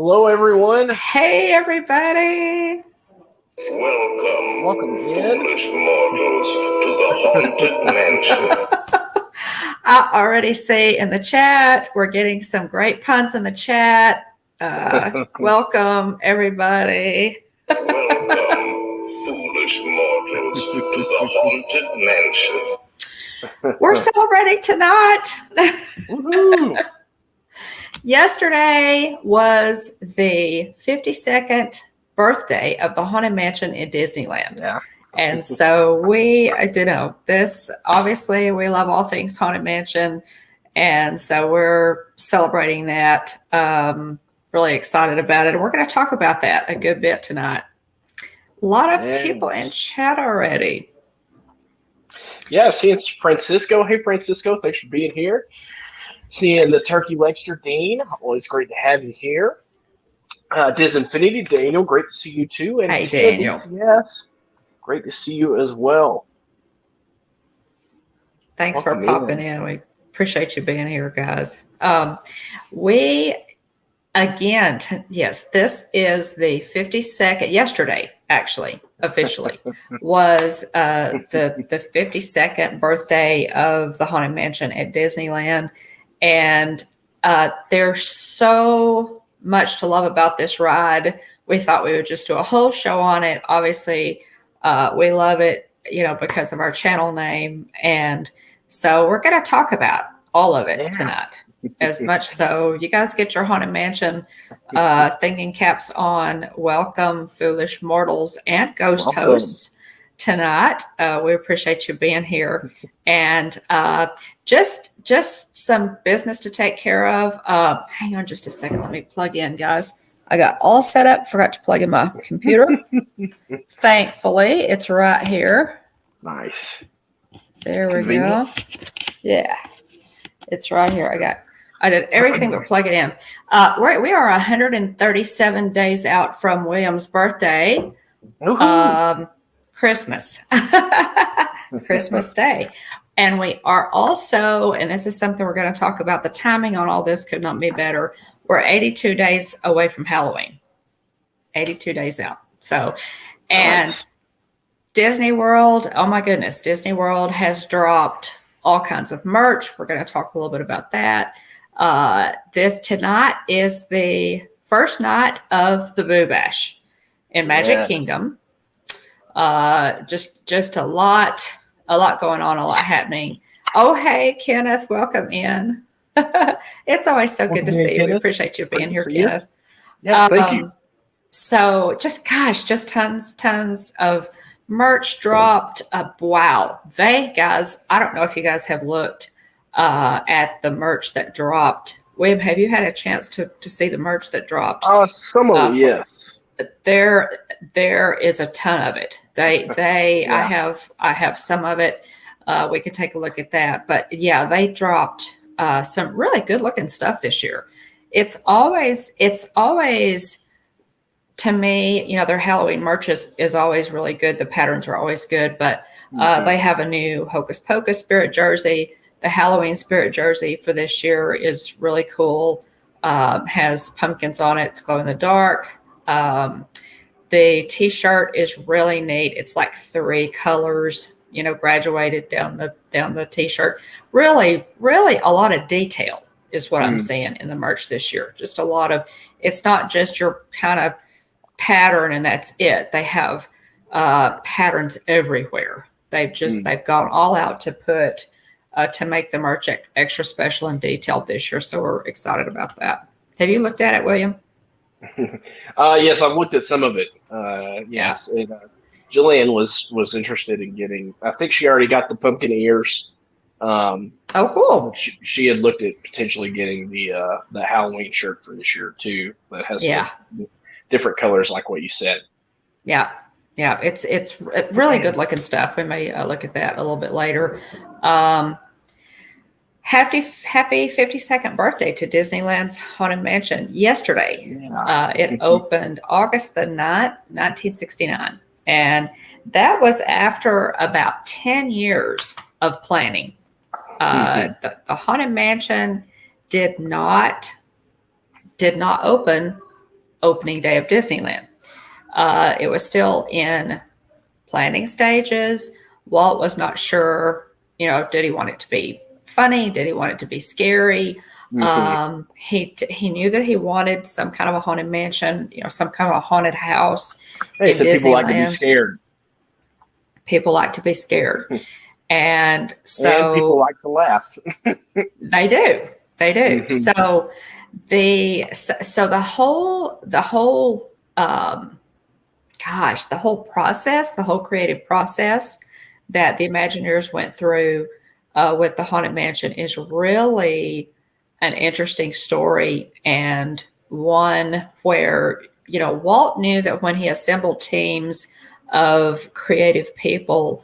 Hello, everyone. Hey, everybody. Welcome, again. foolish mortals, to the haunted mansion. I already see in the chat, we're getting some great puns in the chat. Welcome, everybody. Welcome, foolish mortals, to the haunted mansion. We're celebrating tonight. Woohoo! Yesterday was the 52nd birthday of the Haunted Mansion in Disneyland. Yeah. And so we, this, obviously we love all things Haunted Mansion. And so we're celebrating that. Really excited about it. And we're going to talk about that a good bit tonight. A lot of people in chat already. Yeah, seeing Francisco. Hey, Francisco, thanks for being here. Seeing the Turkey Lecture Dean, always great to have you here. Disinfinity, Daniel, great to see you too. And hey, Daniel. Yes, great to see you as well. Thanks for popping in. We appreciate you being here, guys. Yes, this is the 52nd, yesterday, actually, officially, was the 52nd birthday of the Haunted Mansion at Disneyland. And there's so much to love about this ride. We thought we would just do a whole show on it. Obviously, we love it, because of our channel name. And so we're going to talk about all of it tonight. As much so, you guys get your Haunted Mansion thinking caps on. Welcome, foolish mortals and ghost hosts tonight. We appreciate you being here. And just some business to take care of. Hang on just a second. Let me plug in, guys. I got all set up. Forgot to plug in my computer. Thankfully, it's right here. Nice. There we go. Yeah, it's right here. I did everything but plug it in. We are 137 days out from William's birthday. Christmas. Christmas Day. And we are also, and this is something we're going to talk about, the timing on all this could not be better. We're 82 days away from Halloween. 82 days out. So, and nice. Disney World, oh my goodness, Disney World has dropped all kinds of merch. We're going to talk a little bit about that. This tonight is the first night of the Boo Bash in Magic Kingdom. Just a lot going on, a lot happening. Oh, hey, Kenneth, welcome in. It's always so good to see you. We appreciate you being here, Kenneth. Yes, thank you. So just tons of merch dropped. Wow. Guys, I don't know if you guys have looked at the merch that dropped. William, have you had a chance to see the merch that dropped? Some of it, yes. There is a ton of it. Yeah. I have some of it. We can take a look at that. But yeah, they dropped some really good looking stuff this year. It's always to me, their Halloween merch is always really good. The patterns are always good, but they have a new Hocus Pocus Spirit jersey. The Halloween Spirit jersey for this year is really cool. Has pumpkins on it. It's glow in the dark. The t-shirt is really neat. It's like 3 colors, graduated down the t-shirt. Really, really a lot of detail is what I'm seeing in the merch this year. Just a lot of, it's not just your kind of pattern and that's it. They have patterns everywhere. They've gone all out to put to make the merch extra special and detailed this year. So we're excited about that. Have you looked at it, William? Yes, I've looked at some of it. Yes, and Jillian was interested in getting. I think she already got the pumpkin ears. Cool. She had looked at potentially getting the Halloween shirt for this year too, that has different colors, like what you said. Yeah, it's really good looking stuff. We may look at that a little bit later. Happy 52nd birthday to Disneyland's Haunted Mansion yesterday. It opened August the 9th, 1969. And that was after about 10 years of planning. The Haunted Mansion did not open opening day of Disneyland. It was still in planning stages. Walt was not sure, did he want it to be funny? Did he want it to be scary? Mhm. He knew that he wanted some kind of a haunted mansion, some kind of a haunted house Hey, in so people like to be Disneyland. scared, People like to be scared. And and people so like to laugh. they do. They do. Mhm. So the whole gosh, the whole process, the whole creative process that the Imagineers went through with the Haunted Mansion is really an interesting story, and one where, Walt knew that when he assembled teams of creative people,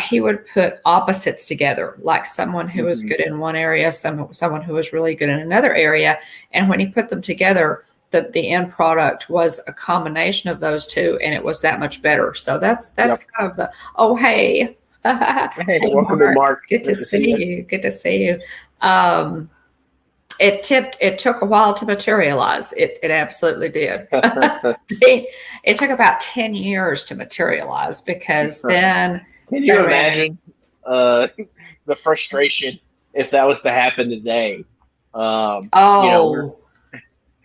he would put opposites together, like someone who was Mhm. good in one area, someone who was really good in another area. And when he put them together, the end product was a combination of those two, and it was that much better. So that's Yep. kind of the, oh, hey. Hey, Hey, welcome in, Mark. Mark. Good to Good to see see you. you. Good to see you. Um, it took a while to materialize. It absolutely did. It took about 10 years to materialize, because then Can they you ran in. imagine uh, the frustration if that was to happen today? We're Oh,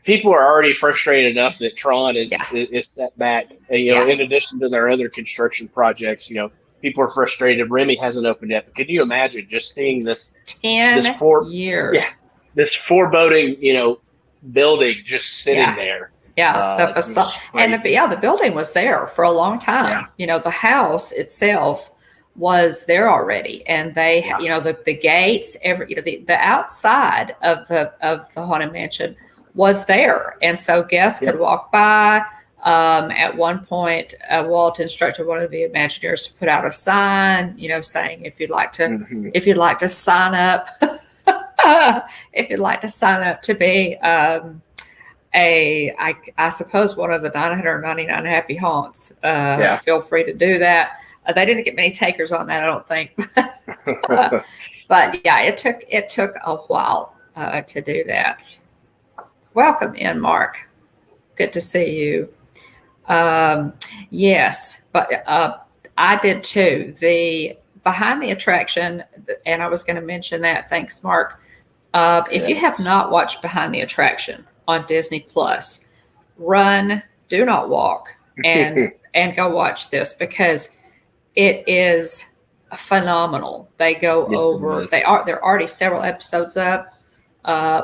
people are already frustrated enough that Tron yeah, is set back. yeah. In addition to their other construction projects, people are frustrated. Remy hasn't opened yet. But can you imagine just seeing this 10 poor, yeah, years. this foreboding, building just sitting Yeah. there? Yeah, the facade, Just and crazy. the building was there for a long Yeah, time. The house itself was there already, and they, yeah. the gates, the outside of the haunted mansion was there, and so guests Yep. could walk by. At one point, Walt instructed one of the Imagineers to put out a sign, saying Hmm. if you'd like to sign up, if you'd like to sign up to be. I suppose one of the 999 happy haunts. Yeah. Feel free to do that. They didn't get many takers on that, I don't think. But yeah, it took a while to do that. Welcome in, Mark. Good to see you. Um, yes, but I did too. The behind the attraction, and I was going to mention that. Thanks, Mark. If you have Yes. not watched Behind the Attraction on Disney Plus, run, do not walk, and go watch this, because it is phenomenal. They go Yes, it over. is. There are already several episodes up.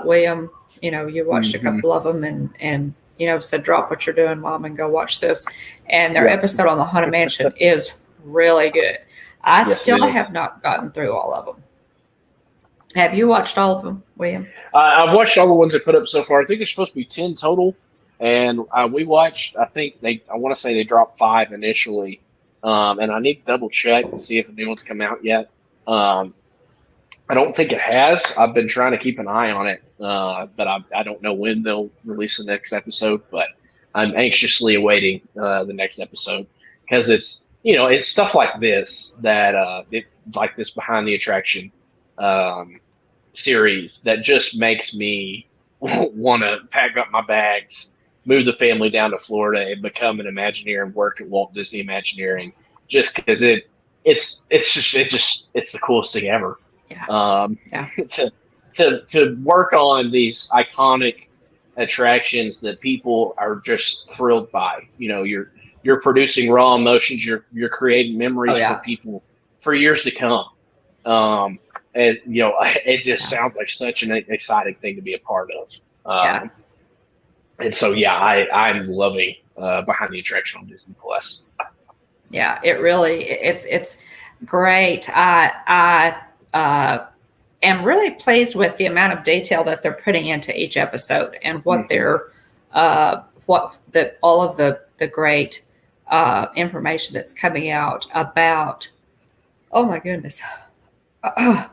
William, you watched a Hmm. couple of them, and said drop what you're doing, Mom, and go watch this. And their Yep. episode on the Haunted Mansion is really good. I Yes, it still is. have not gotten through all of them. Have you watched all of them, William? I've watched all the ones they put up so far. I think there's supposed to be 10 total, and we watched. I think I want to say they dropped 5 initially, and I need to double check and see if a new one's come out yet. Um, I don't think it has. I've been trying to keep an eye on it, but I don't know when they'll release the next episode. But I'm anxiously awaiting the next episode, because it's stuff like this that like this behind the attraction. Um, Series that just makes me want to pack up my bags, move the family down to Florida, and become an Imagineer and work at Walt Disney Imagineering. Just because it's the coolest thing ever. Yeah. Um, Yeah. to work on these iconic attractions that people are just thrilled by. You're producing raw emotions. You're creating Oh memories for yeah. people for years to come. Um, and it just Yeah. sounds like such an exciting thing to be a part of. Yeah. And so yeah, I'm loving Behind the Attraction on Disney Plus. Yeah. It really it's great. I am really pleased with the amount of detail that they're putting into each episode, and what Mhm. they're all of the great information that's coming out about. Oh my goodness. I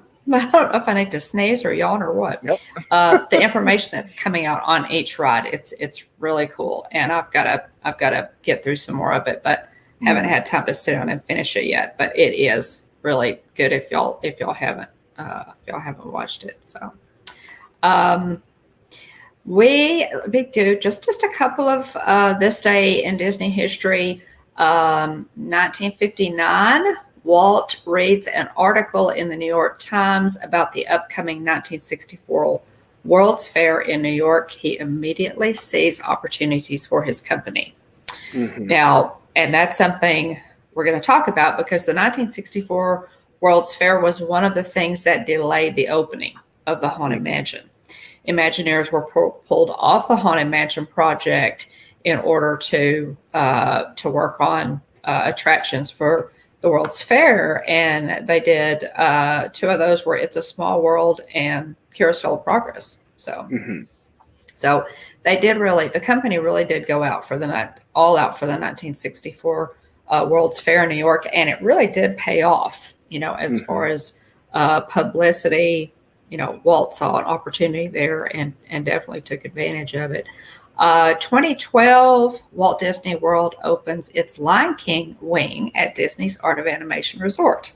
don't know if I need to sneeze or yawn or what. Yep. The information that's coming out on each ride, it's really cool, and I've got to get through some more of it, but haven't had time to sit down and finish it yet. But it is really good if y'all haven't watched it. So, um, We do just a couple of this day in Disney history. 1959, Walt reads an article in the New York Times about the upcoming 1964 World's Fair in New York. He immediately sees opportunities for his company. Mm-hmm. Now, and that's something we're going to talk about because the 1964 World's Fair was one of the things that delayed the opening of the Haunted Mansion. Imagineers were pulled off the Haunted Mansion project in order to work on attractions for the World's Fair, and they did two of those were It's a Small World and Carousel of Progress. So they did the company really did go out for all out for the 1964 World's Fair in New York, and it really did pay off. As far as publicity. Walt saw an opportunity there and definitely took advantage of it. 2012, Walt Disney World opens its Lion King wing at Disney's Art of Animation Resort.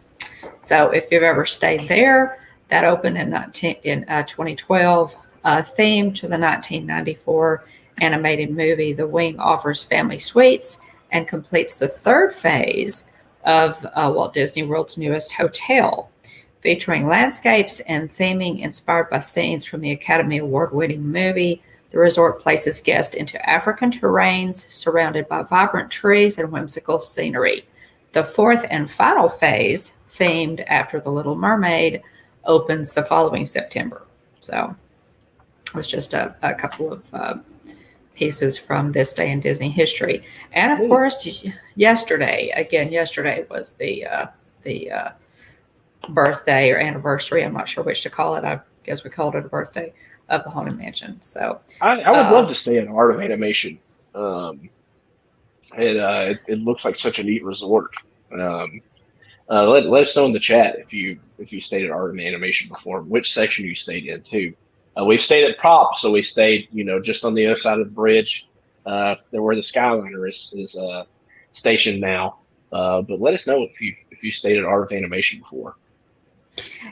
So if you've ever stayed there, that opened in 2012. Themed to the 1994 animated movie, the wing offers family suites and completes the third phase of Walt Disney World's newest hotel, featuring landscapes and theming inspired by scenes from the Academy Award-winning movie. The resort places guests into African terrains surrounded by vibrant trees and whimsical scenery. The fourth and final phase, themed after The Little Mermaid, opens the following September. So it was just a couple of pieces from this day in Disney history. And of course, yesterday was the birthday or anniversary. I'm not sure which to call it. I guess we called it a birthday of the Haunted Mansion. So I would love to stay in Art of Animation. It looks like such a neat resort. Let us know in the chat if you stayed at Art of Animation before, which section you stayed in too. We've stayed at Prop, so we stayed just on the other side of the bridge, there where the Skyliner is stationed now. But let us know if you stayed at Art of Animation before.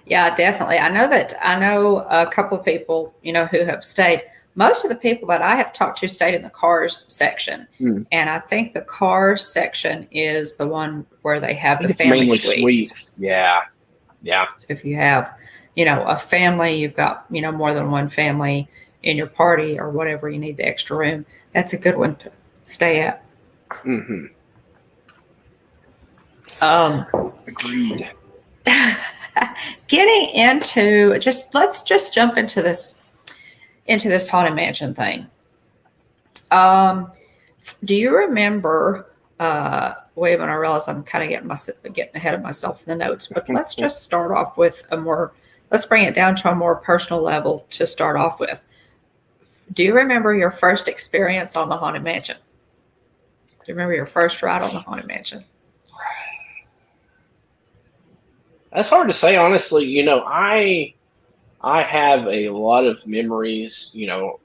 Yeah, definitely. I know a couple of people, who have stayed. Most of the people that I have talked to stayed in the Cars section. And I think the Cars section is the one where they have the family suites. Yeah. So if you have, a family, you've got, more than one family in your party or whatever, you need the extra room. That's a good one to stay at. Mm-hmm. Agreed. Getting into let's just jump into this Haunted Mansion thing. Do you remember? Wait a minute, I realize I'm kind of getting ahead of myself in the notes, but let's just start off with let's bring it down to a more personal level to start off with. Do you remember your first experience on the Haunted Mansion? Do you remember your first ride on the Haunted Mansion? That's hard to say, honestly. I have a lot of memories.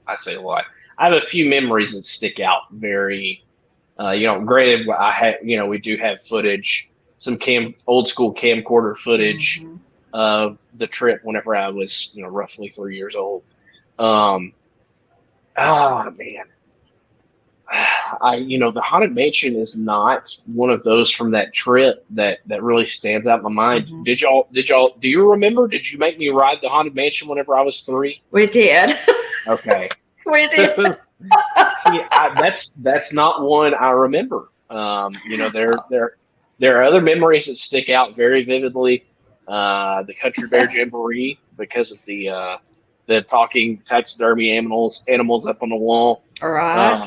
I say a lot. I have a few memories that stick out very. Granted, I had. We do have footage, some old school camcorder footage of the trip whenever I was, roughly 3 years old. Oh man. The Haunted Mansion is not one of those from that trip that really stands out in my mind. Do you remember? Did you make me ride the Haunted Mansion whenever I was 3? We did. Okay. We did. See, that's not one I remember. There are other memories that stick out very vividly. The Country Bear Jamboree because of the talking taxidermy animals up on the wall. All right.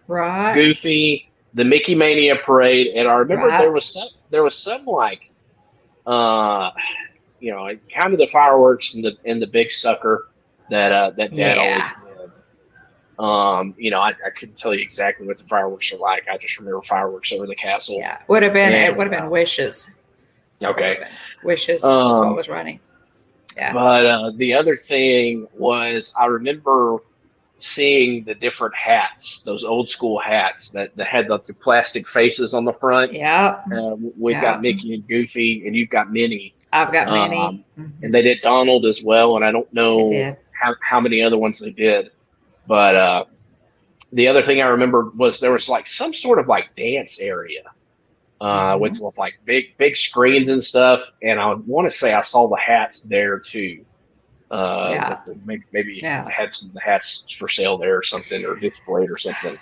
Right. Goofy, the Mickey Mania parade, and I remember there was some like, kind of the fireworks and the big sucker that Dad always did. I couldn't tell you exactly what the fireworks are like. I just remember fireworks over the castle. Yeah, it would have been Wishes. Okay, Wishes was what was running. Yeah. But the other thing was I remember seeing the different hats, those old school hats that had the plastic faces on the front. Yeah. We've got Mickey and Goofy, and you've got Minnie. I've got Minnie. And they did Donald as well, and I don't know how many other ones they did. But the other thing I remember was there was like some sort of like dance area with like big screens and stuff. And I want to say I saw the hats there too. Maybe Yeah. had some hats for sale there or something, or displayed or something.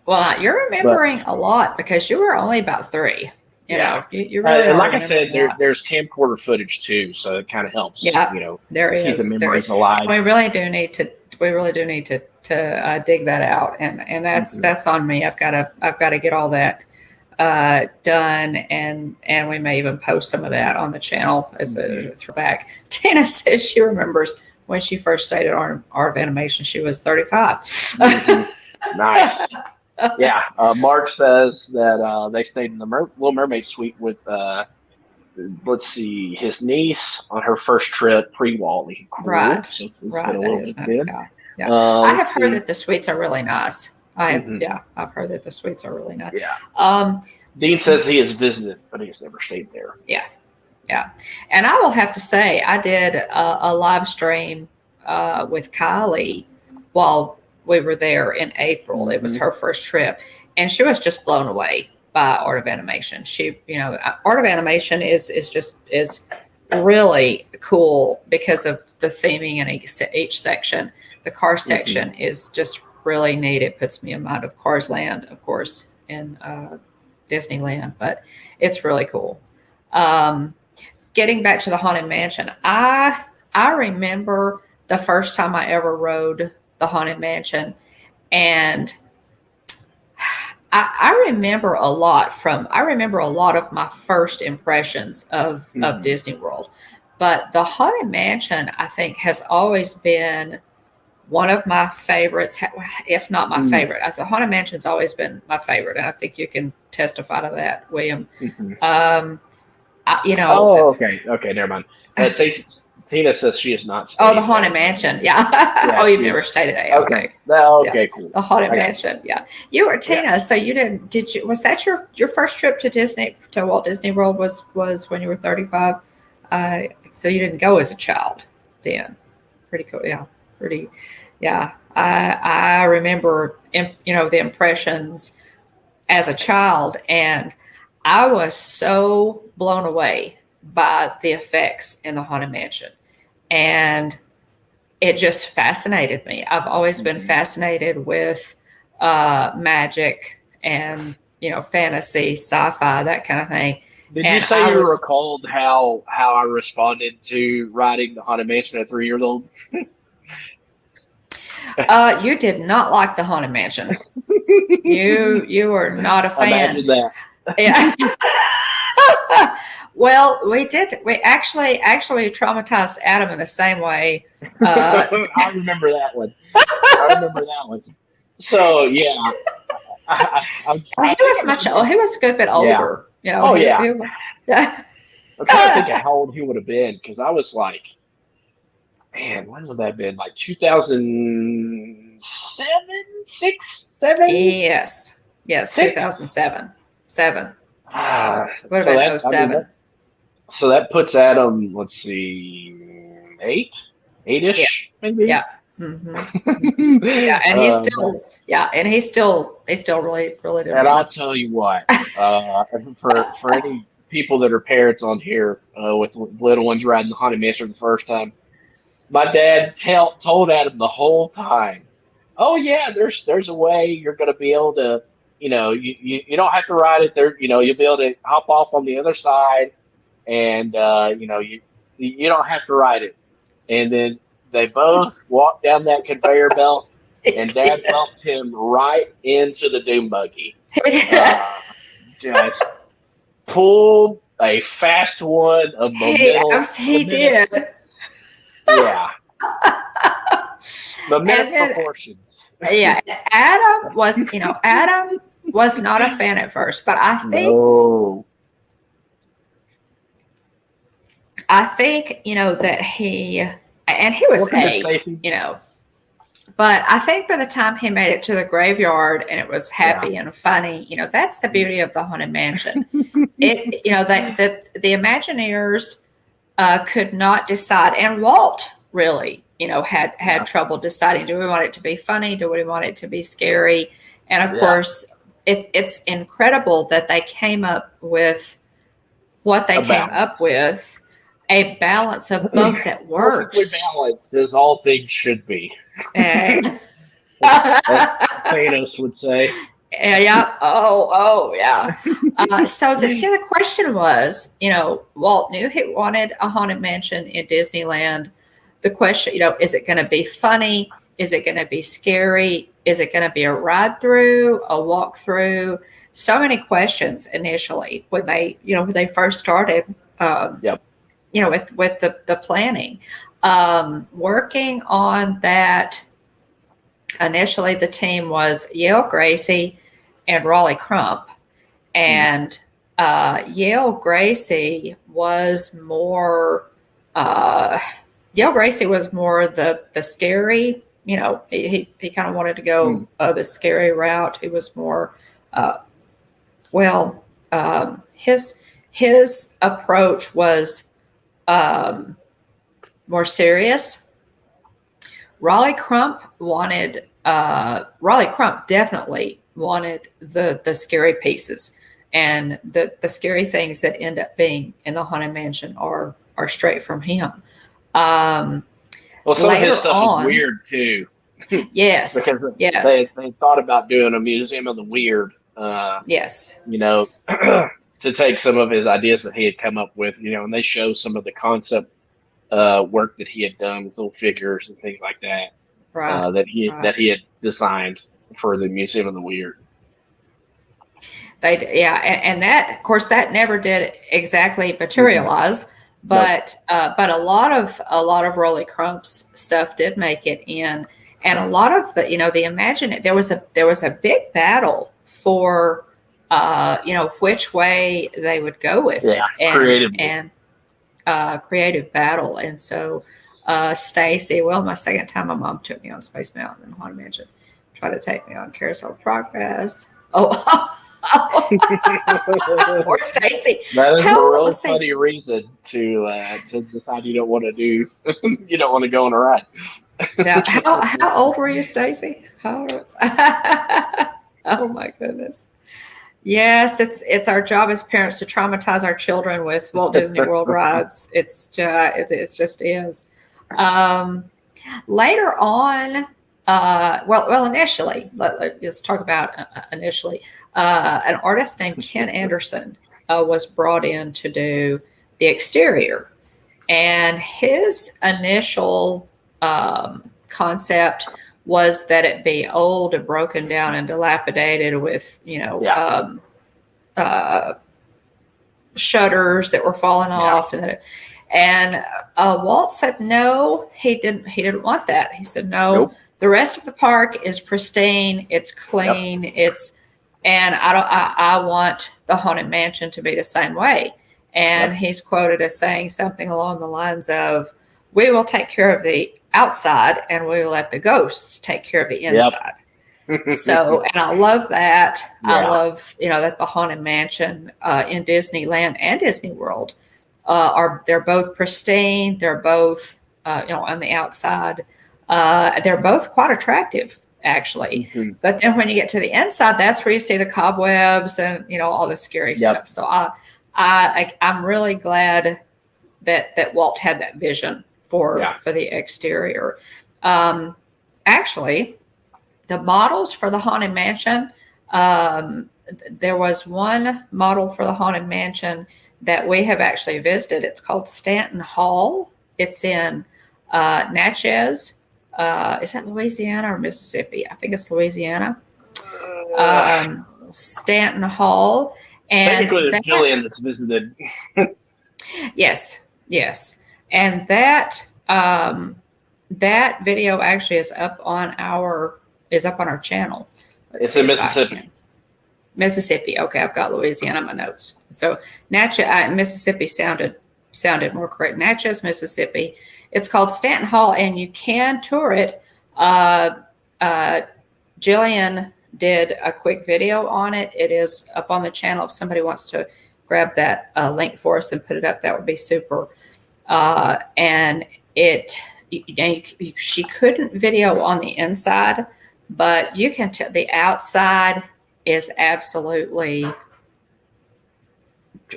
Well, you're remembering a lot because you were only about 3. You know, you really and are like I said, remembering a lot. there's camcorder footage too, so it kind of helps. Yeah, You know, there keep the is. There memories is. alive. And we really do need to. We really do need to dig that out, and that's on me. I've got to get all that done, and we may even post some of that on the channel as a throwback. Tina says she remembers when she first stayed at Art of Animation. She was 35. Nice. Yeah. Mark says that they stayed in the Little Mermaid suite with, let's see, his niece on her first trip pre-Wally. Cool. Right. So it's Right. been a little bit then. Yeah. I have heard that the suites are really nice. I've heard that the suites are really nice. Yeah. Dean says he has visited, but he's never stayed there. Yeah. Yeah. And I will have to say, I did a live stream with Kylie while we were there in April. It was her first trip, and she was just blown away by Art of Animation. She, Art of Animation is really cool because of the theming in each section. The car section is just really neat. It puts me in mind of Cars Land, of course, in Disneyland, but it's really cool. Getting back to the Haunted Mansion, I remember the first time I ever rode the Haunted Mansion, and I remember a lot of my first impressions of Disney World. But the Haunted Mansion, I think, has always been one of my favorites, if not my favorite. The Haunted Mansion's always been my favorite, and I think you can testify to that, William. Okay, never mind. Tina says she has not stayed. Oh, the Haunted Mansion, yeah. You've never stayed at A. Okay, cool. The Haunted Mansion, yeah. You were Tina, so you didn't? Did you? Was that your first trip to Walt Disney World? Was when you were 35? So you didn't go as a child then? Pretty cool, yeah. I remember, the impressions as a child, and I was so blown away by the effects in the Haunted Mansion, and it just fascinated me. I've always been fascinated with magic and fantasy, sci-fi, that kind of thing. Did you say you recalled how I responded to riding the Haunted Mansion at 3 years old? You did not like the Haunted Mansion. You were not a fan. Imagine that. Yeah. Well, we actually traumatized Adam in the same way. I remember that one. So yeah, he was a good bit older. Yeah. Yeah. I'm trying to think of how old he would have been, because I was like, man, when would that have been? Like 2007, 6, 7? Yes, 2007. 7. Would have been 07. So that puts Adam, let's see, 8-ish, maybe. Yeah. Yeah, and he's still really doing. And I'll tell you what, for any people that are parents on here with little ones riding the Haunted Mansion for the first time, my dad told Adam the whole time, "Oh yeah, there's a way you're going to be able to, you don't have to ride it there. You'll be able to hop off on the other side, and you don't have to ride it." And then they both walked down that conveyor belt, and Dad bumped him right into the doom buggy. Just pulled a fast one of He did. Yeah. Momentous proportions. Yeah. Adam was not a fan at first, but I think that he was 8, but I think by the time he made it to the graveyard and it was happy and funny, that's the beauty of the Haunted Mansion. The Imagineers could not decide, and Walt really had trouble deciding, do we want it to be funny? Do we want it to be scary? And of course, it's incredible that they came up with what they came up with, a balance of both that works. Perfectly balanced, as all things should be. And as Thanos would say. Yeah. Oh, yeah. So the question was, Walt knew he wanted a haunted mansion in Disneyland. The question, is it going to be funny? Is it going to be scary? Is it going to be a ride through, a walk through? So many questions initially when they first started. With the planning, working on that. Initially, the team was Yale Gracie and Raleigh Crump, and Yale Gracie was more. Yale Gracie was more the scary. He kind of wanted to go the scary route. He was more. His approach was more serious. Raleigh Crump definitely wanted the scary pieces, and the scary things that end up being in the Haunted Mansion are straight from him. Some of his stuff is weird too. Yes, because yes, they thought about doing a museum of the weird. Yes, to take some of his ideas that he had come up with, and they show some of the concept work that he had done with little figures and things like that. Right. That he had designed for the Museum of the Weird. And that, of course, that never did exactly materialize, but a lot of Rolly Crump's stuff did make it in, and a lot of the there was a big battle for which way they would go with it, creative battle, and so. Stacy, my second time my mom took me on Space Mountain and Haunted Mansion, tried to take me on Carousel of Progress. Poor Stacy. That is a real funny reason to decide you don't want to do, you don't want to go on a ride. Now, how old were you, Stacy? Oh my goodness. Yes, it's our job as parents to traumatize our children with Walt Disney World rides. It just is. Later on, initially, let's talk about initially. An artist named Ken Anderson was brought in to do the exterior, and his initial concept was that it be old and broken down and dilapidated with shutters that were falling off, and Walt said no, he didn't want that. He said no. Nope. The rest of the park is pristine, it's clean, and I want the Haunted Mansion to be the same way. And he's quoted as saying something along the lines of, "We will take care of the outside, and we will let the ghosts take care of the inside." So, and I love that. Yeah. I love, that the Haunted Mansion in Disneyland and Disney World they're both pristine. They're both, on the outside, they're both quite attractive, actually. Mm-hmm. But then when you get to the inside, that's where you see the cobwebs and, all the scary stuff. So I'm really glad that Walt had that vision for the exterior. Actually, the models for the Haunted Mansion, there was one model for the Haunted Mansion that we have actually visited. It's called Stanton Hall. It's in Natchez. Is that Louisiana or Mississippi? I think it's Louisiana. Stanton Hall. And technically, it's Jillian that's visited. Yes. And that video actually is up on our channel. It's in Mississippi. Mississippi. Okay, I've got Louisiana in my notes. So Natchez, Mississippi sounded more correct. Natchez, Mississippi. It's called Stanton Hall, and you can tour it. Jillian did a quick video on it. It is up on the channel. If somebody wants to grab that link for us and put it up, that would be super. And it she couldn't video on the inside, but you can tell the outside is absolutely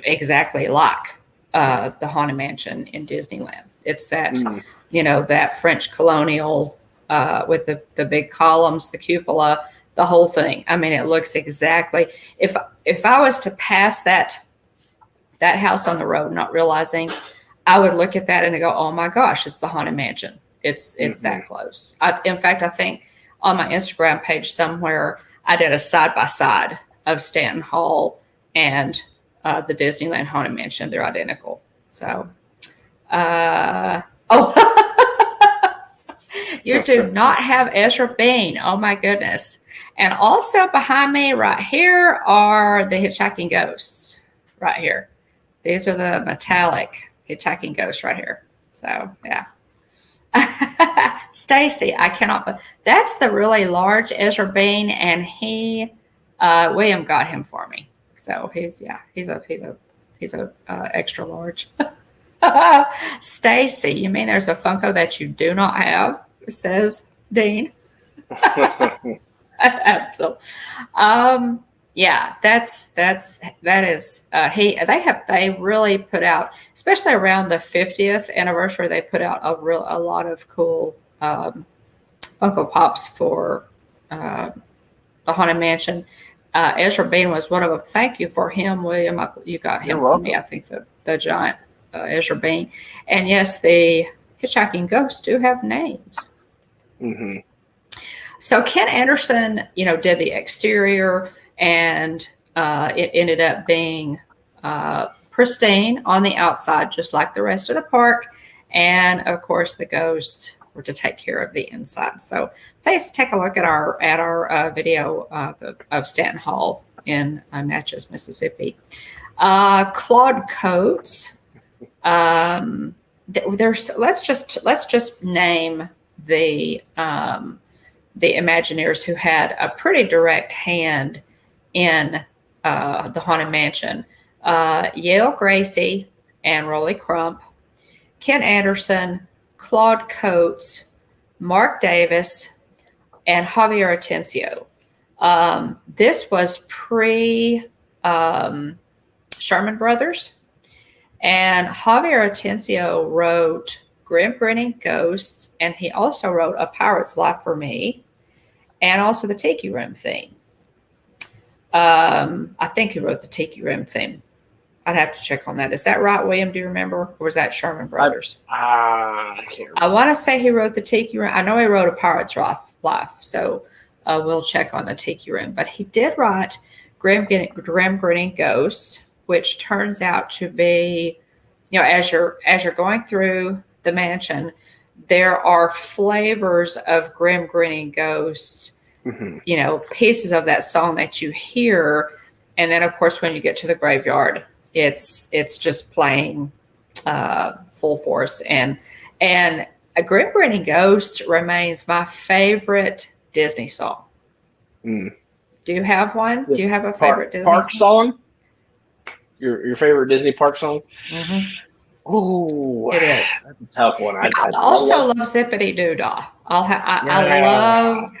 exactly like the Haunted Mansion in Disneyland. It's that, that French colonial with the big columns, the cupola, the whole thing. I mean, it looks exactly. If I was to pass that house on the road, not realizing, I would look at that and go, "Oh my gosh, it's the Haunted Mansion." It's that close. In fact, I think on my Instagram page somewhere, I did a side by side of Stanton Hall and the Disneyland Haunted Mansion. They're identical. So, you do not have Ezra Bean. Oh my goodness. And also behind me right here are the Hitchhiking Ghosts right here. These are the metallic Hitchhiking Ghosts right here. So, yeah. Stacy, I cannot. That's the really large Ezra Bean, and William got him for me. So he's a extra large. Stacy, you mean there's a Funko that you do not have? Says Dean. Absolutely. Yeah, that is they really put out, especially around the 50th anniversary, they put out a lot of cool Funko Pops for the Haunted Mansion. Ezra Bean was one of them. Thank you for him, William. You got him for me. I think the giant Ezra Bean. And yes, the Hitchhiking Ghosts do have names. Mm-hmm. So Ken Anderson, did the exterior, and it ended up being pristine on the outside, just like the rest of the park. And of course, the ghosts were to take care of the inside. So please take a look at our video of Stanton Hall in Natchez, Mississippi. Claude Coates. Let's just name the Imagineers who had a pretty direct hand in the Haunted Mansion. Yale Gracie and Rolly Crump, Ken Anderson, Claude Coates, Mark Davis, and Javier Atencio. This was pre Sherman Brothers, and Javier Atencio wrote Grim Grinning Ghosts, and he also wrote A Pirate's Life for Me, and also the Tiki Room theme. I think he wrote the Tiki Room theme. I'd have to check on that. Is that right, William? Do you remember? Or was that Sherman Brothers? I can't remember. I want to say he wrote the Tiki Room. I know he wrote A Pirate's Life, so we'll check on the Tiki Room. But he did write Grim Grinning Ghosts, which turns out to be, as you're going through the mansion, there are flavors of Grim Grinning Ghosts, pieces of that song that you hear. And then, of course, when you get to the graveyard, it's just playing full force. And A Grim Grinning Ghost remains my favorite Disney song. Do you have one? Do you have a favorite Disney park song? Your favorite Disney park song? Mm-hmm. Oh, it is. That's a tough one. I also love Zippity Doo Dah. I love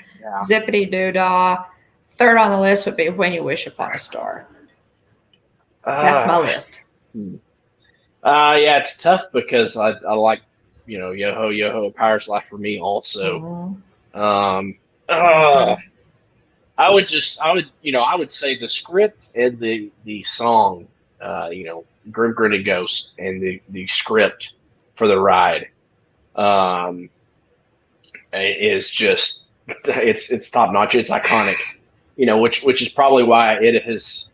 Zippity Doo Dah. Third on the list would be When You Wish Upon a Star. That's my list. Yeah, it's tough because I like, Yo Ho Yo Ho, A Pirate's Life for Me also. Mm-hmm. I would say the script and the song, Grim Grinning Ghost, and the script for the ride, is just it's top notch. It's iconic, which is probably why it has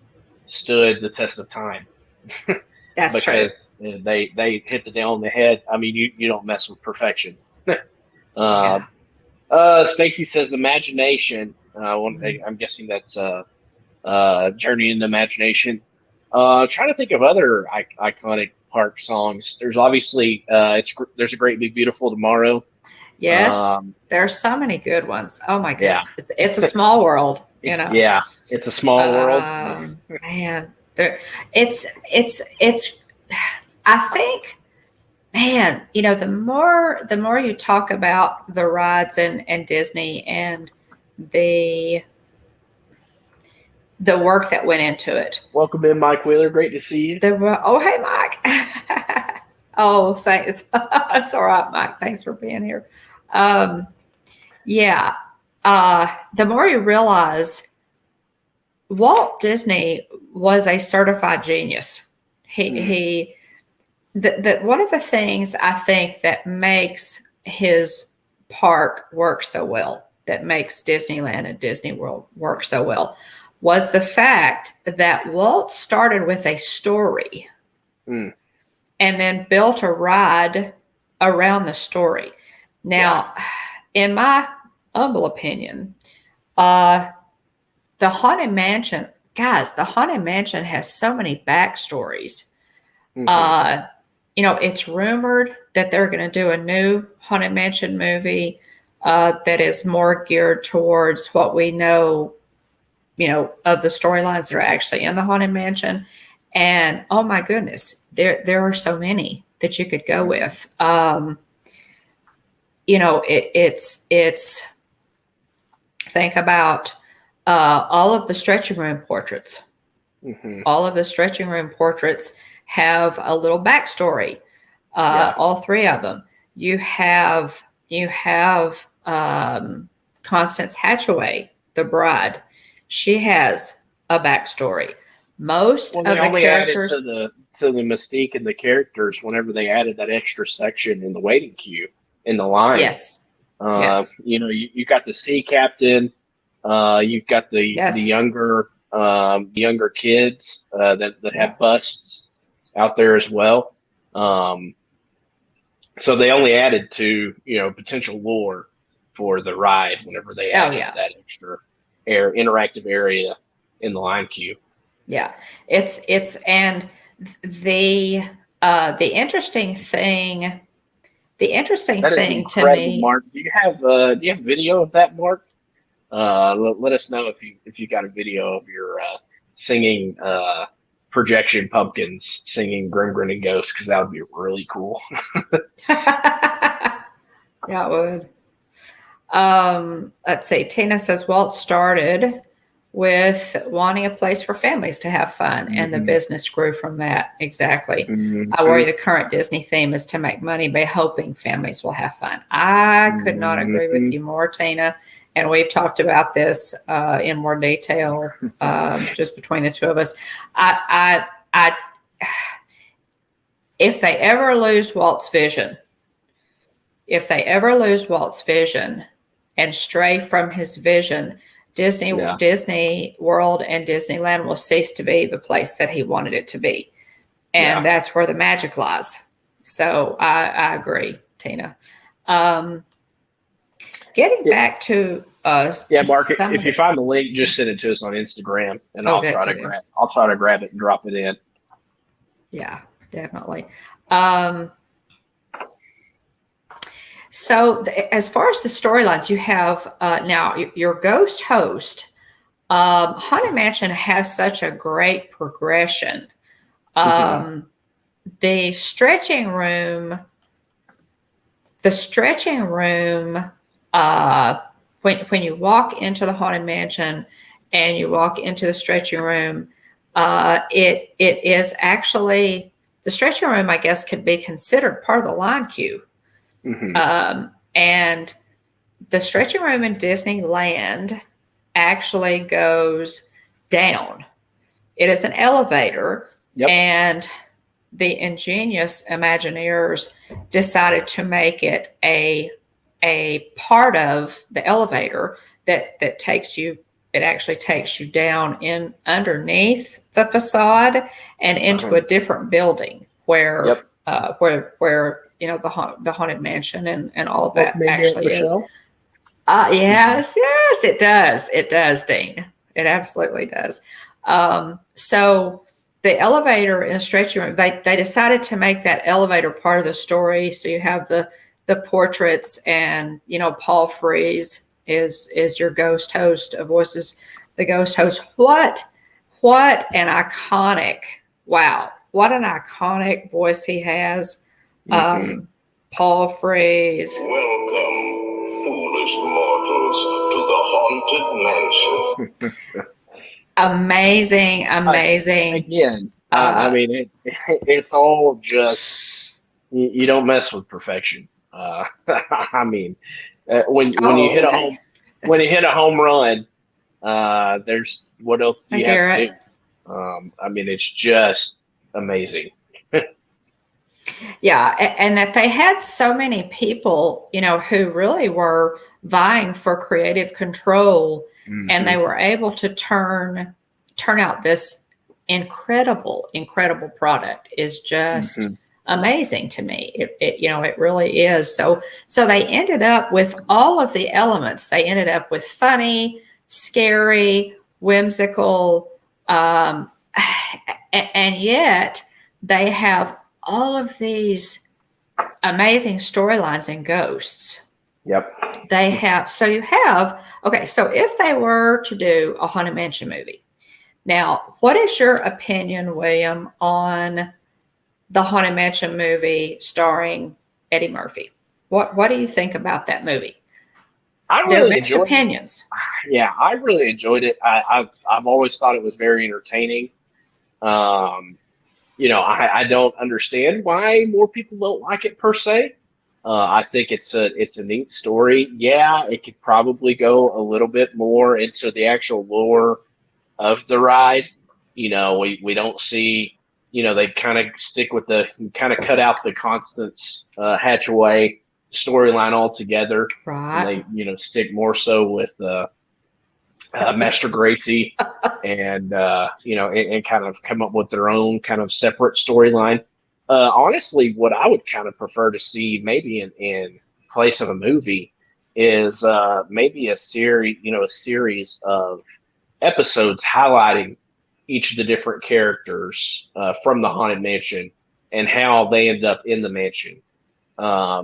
stood the test of time. That's because true. They hit the nail on the head. I mean, you don't mess with perfection. Stacy says imagination. I'm guessing that's Journey into Imagination. Trying to think of other iconic park songs. There's obviously there's a Great Big Beautiful Tomorrow. Yes, there's so many good ones. Oh my goodness, it's a small world. Yeah, it's a small world. Man, it's. I think man, the more you talk about the rides and Disney and the work that went into it. Welcome in, Mike Wheeler. Great to see you. Oh, hey, Mike. Oh, thanks. That's all right, Mike. Thanks for being here. Yeah. The more you realize Walt Disney was a certified genius. He one of the things I think that makes his park work so well, that makes Disneyland and Disney World work so well, was the fact that Walt started with a story and then built a ride around the story. Now, in my humble opinion, the Haunted Mansion, guys, the Haunted Mansion has so many backstories. It's rumored that they're going to do a new Haunted Mansion movie that is more geared towards what we know, of the storylines that are actually in the Haunted Mansion. And oh my goodness, there are so many that you could go with. It's think about all of the stretching room portraits. All of the stretching room portraits have a little backstory. All three of them. You have Constance Hatchaway, the bride. She has a backstory. Most of the characters added to the mystique and the characters whenever they added that extra section in the waiting queue in the line. Yes. You got the sea captain. You've got the younger kids that have busts out there as well. So they only added to potential lore for the ride whenever they added that extra interactive area in the line queue. Yeah, it's and the interesting thing. The interesting thing to me, Mark. Do you have video of that, Mark? Let us know if you got a video of your singing projection pumpkins singing Grim Grinning Ghost, because that would be really cool. Yeah, it would. Let's see. Tina says Walt started with wanting a place for families to have fun, and the business grew from that. Exactly. I worry the current Disney theme is to make money by hoping families will have fun. I could not agree with you more, Tina. And we've talked about this in more detail just between the two of us. If they ever lose Walt's vision, and stray from his vision, Disney World and Disneyland will cease to be the place that he wanted it to be. And that's where the magic lies. So I agree, Tina. Getting back to Mark, if you find the link, just send it to us on Instagram, and I'll try to grab it and drop it in. Yeah, definitely. So as far as the storylines, you have now your ghost host. Haunted Mansion has such a great progression. The stretching room. When you walk into the Haunted Mansion and you walk into the stretching room, it is actually, the stretching room, I guess, could be considered part of the line queue. And the stretching room in Disneyland actually goes down. It is an elevator, and the ingenious Imagineers decided to make it a part of the elevator that takes you. It actually takes you down in underneath the facade and into a different building where the Haunted Mansion and all of that actually is. Yes, it does. It does, Dean. It absolutely does. So the elevator in the stretching room, they decided to make that elevator part of the story. So you have the portraits, and Paul Frees is your ghost host, voices the ghost host. What an iconic voice he has. Mhm. Paul Frees. Welcome, foolish mortals, to the haunted mansion. Amazing. Again, I Uh, mean, it's all just you don't mess with perfection. I mean, when you oh, hit a hey, home run, there's what else do I you have to Garrett. do? I mean, it's just amazing. Yeah, and that they had so many people, who really were vying for creative control, and Hmm. they were able to turn out this incredible product is just Hmm. amazing to me. It really is. So they ended up with all of the elements. They ended up with funny, scary, whimsical, and yet they have all of these amazing storylines and ghosts. Yep. They have, so you have, okay, so if they were to do a Haunted Mansion movie, now, what is your opinion, William, on the Haunted Mansion movie starring Eddie Murphy? What do you think about that movie? I There are really mixed enjoyed it. opinions. Yeah, I really enjoyed it. I've always thought it was very entertaining. Um, I don't understand why more people don't like it per se. I think it's a neat story. Yeah, it could probably go a little bit more into the actual lore of the ride. We don't see, they kind of stick with kind of cut out the Constance Hatchaway storyline altogether, and Right. they, stick more so with Master Gracie, and and kind of come up with their own kind of separate storyline. Honestly, what I would kind of prefer to see, maybe in place of a movie, is maybe a series of episodes highlighting each of the different characters from the Haunted Mansion and how they end up in the mansion. I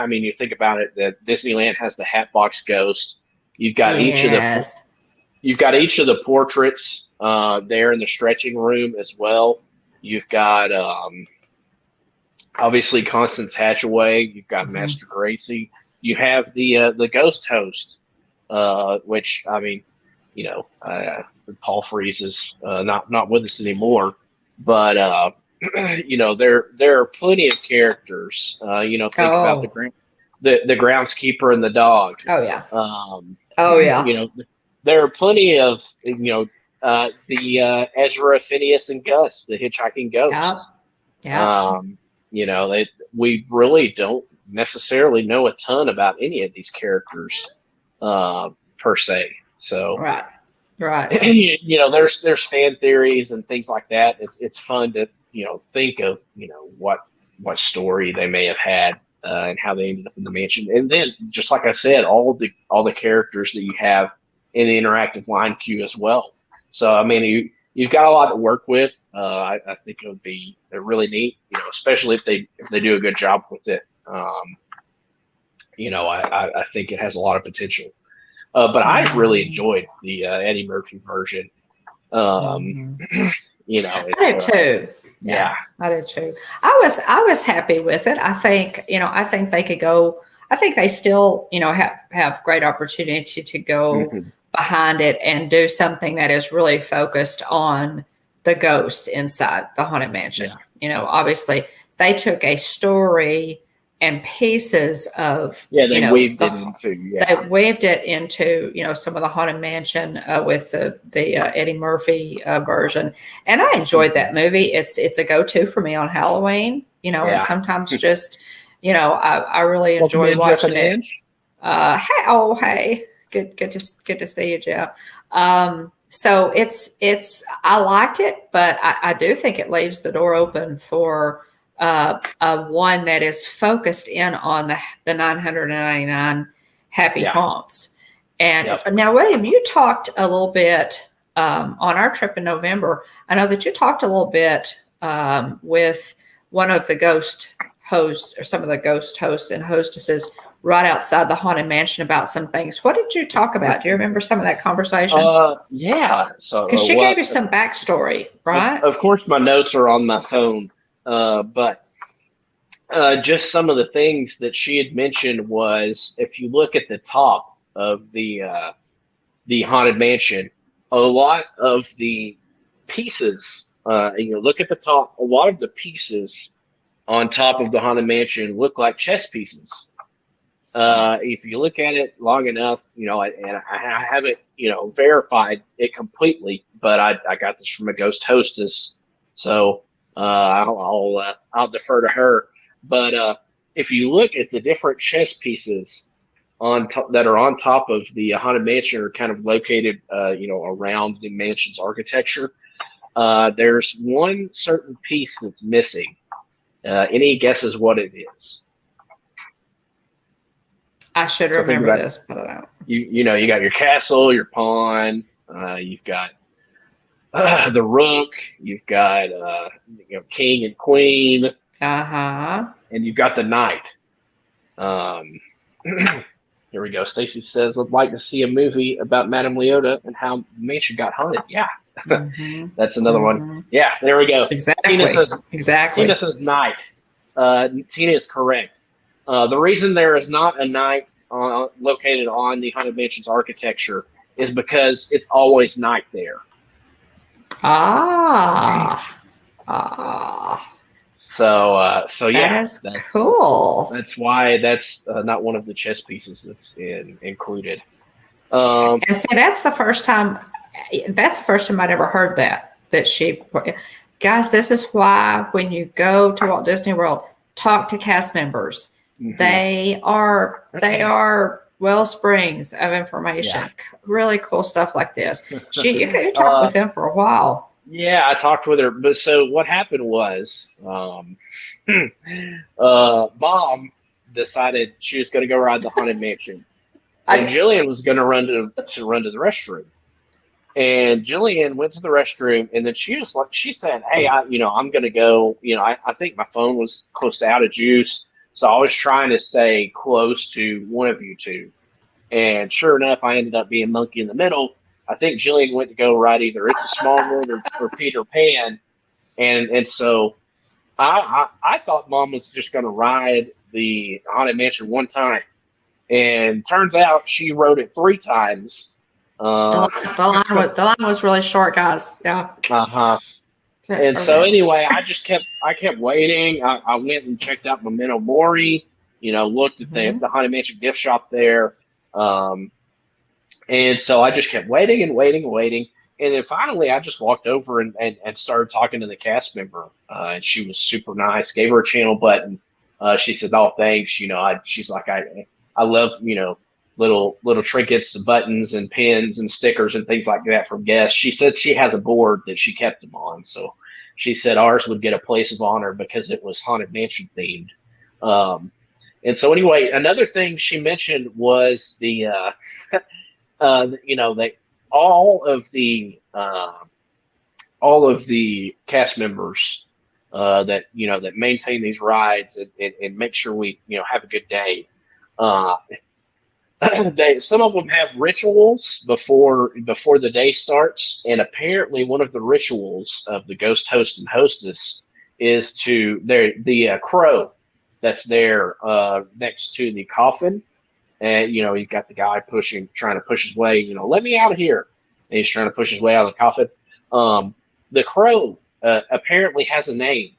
mean, you think about it, that Disneyland has the Hatbox Ghost. You've got each of the Yes. You've got each of the portraits there in the stretching room as well. You've got obviously Constance Hatchaway. You've got Mhm. Master Gracie. You have the ghost host, which I mean, Paul Frees is not with us anymore, but there are plenty of characters. Think about Oh, the groundskeeper and the dog. oh yeah. Um, Oh yeah. there are plenty of the Ezra, Phineas, and Gus, the hitchhiking Yeah. ghosts. Yeah. Um, we really don't necessarily know a ton about any of these characters per se. So Right. Right. there's fan theories and things like that. It's fun to think of what story they may have had and how they ended up in the mansion. And then, just like I said, all the characters that you have in the interactive line queue as well. So I mean, you've got a lot to work with. I think it would be really neat, especially if they do a good job with it. I think it has a lot of potential. But I really Mhm. enjoyed the Eddie Murphy version. Um, Mhm. I it's did too. Yeah, yeah. I did too. I was happy with it. I think they could go. I think they still, have great opportunity to go Mhm. behind it and do something that is really focused on the ghosts inside the haunted mansion. Yeah. Obviously they took a story and pieces of, Yeah, they weaved the it into, they yeah. waved it into some of the haunted mansion with the Eddie Murphy version, and I enjoyed Mhm. that movie. It's a go-to for me on Halloween, and Yeah. sometimes just I really Welcome enjoy in, Jeff and watching it. Ange. Hey, good to see you, Jeff. So I liked it, but I do think it leaves the door open for one that is focused in on the 999 happy Yeah. haunts. And Yep. now, William, you talked a little bit on our trip in November. I know that you talked a little bit with one of the ghost hosts or some of the ghost hosts and hostesses right outside the haunted mansion about some things. What did you talk about? Do you remember some of that conversation? Yeah. So, Because she gave you some backstory, right? of course, my notes are on my phone. But just some of the things that she had mentioned was if you look at the top of the haunted mansion, a lot of the pieces, and you look at the top, a lot of the pieces on top of the haunted mansion look like chess pieces. If you look at it long enough, and I haven't, verified it completely, but I got this from a ghost hostess, so I'll defer to her. But if you look at the different chess pieces that are on top of the haunted mansion, are kind of located, around the mansion's architecture. There's one certain piece that's missing. Any guesses what it is? I should So think remember about this, but I don't. you got your castle, your pawn, you've got the rook, you've got king and queen, Uh-huh. and you've got the knight. Here we go. Stacy says, "I'd like to see a movie about Madame Leota and how the mansion got haunted." Yeah, Mm-hmm. that's another one. Mm-hmm. Yeah, there we go. Exactly. Tina says knight. Tina is correct. The reason there is not a knight located on the haunted mansion's architecture is because it's always night there. Ah. So yeah, That is cool. That's why that's not one of the chess pieces that's included. And see, that's the first time. That's the first time I'd ever heard that she. Guys, this is why when you go to Walt Disney World, talk to cast members. Mhm. They are well springs of information. Yeah. Really cool stuff like this. You talk with them for a while. Yeah, I talked with her. But so what happened was, Mom decided she was going to go ride the haunted mansion, and Jillian was going to run to the restroom. And Jillian went to the restroom, and then she said, "Hey, I'm going to go. I think my phone was close to out of juice, so I was trying to stay close to one of you two." And sure enough, I ended up being monkey in the middle. I think Jillian went to go ride either It's a Small World or Peter Pan, and so I thought Mom was just going to ride the Haunted Mansion one time, and turns out she rode it 3 times. The line was really short, guys. Yeah. Uh-huh. And so anyway, I kept waiting. I went and checked out Memento Mori, looked at the Haunted Mansion gift shop there. And so I just kept waiting and waiting and waiting. And then finally I just walked over and started talking to the cast member. And she was super nice, gave her a channel button. She said, "Oh, thanks. She's like, I love, little trinkets and buttons and pins and stickers and things like that from guests." She said she has a board that she kept them on. So she said ours would get a place of honor because it was Haunted Mansion themed. And so anyway, another thing she mentioned was the, that all of the cast members that maintain these rides and make sure we have a good day. Some of them have rituals before the day starts, and apparently one of the rituals of the ghost host and hostess is the crow that's there next to the coffin. And you've got the guy trying to push his way, "Let me out of here," and he's trying to push his way out of the coffin. The crow apparently has a name,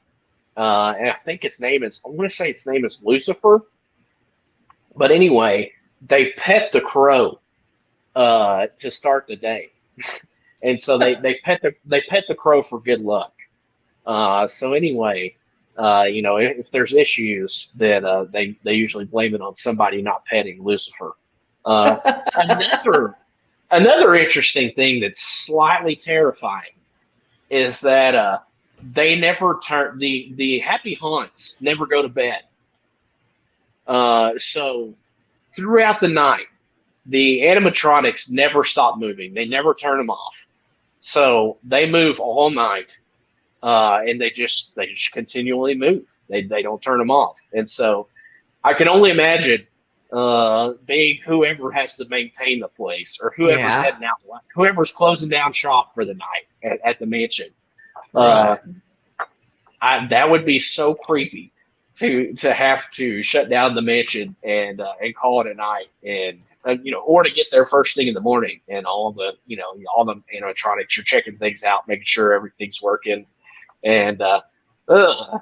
and I think its name is, I want to say its name is Lucifer. But anyway, they pet the crow to start the day, and so they pet the crow for good luck. So anyway, if there's issues, then they usually blame it on somebody not petting Lucifer. Another interesting thing that's slightly terrifying is that they never turn the happy haunts never go to bed. So throughout the night, the animatronics never stop moving. They never turn them off. So they move all night. And they just continually move. They don't turn them off. And so I can only imagine being whoever has to maintain the place, or whoever's heading out, whoever's closing down shop for the night at the mansion. Right. That would be so creepy to have to shut down the mansion and call it a night, and or to get there first thing in the morning, and all the all the animatronics, you're checking things out, making sure everything's working, and it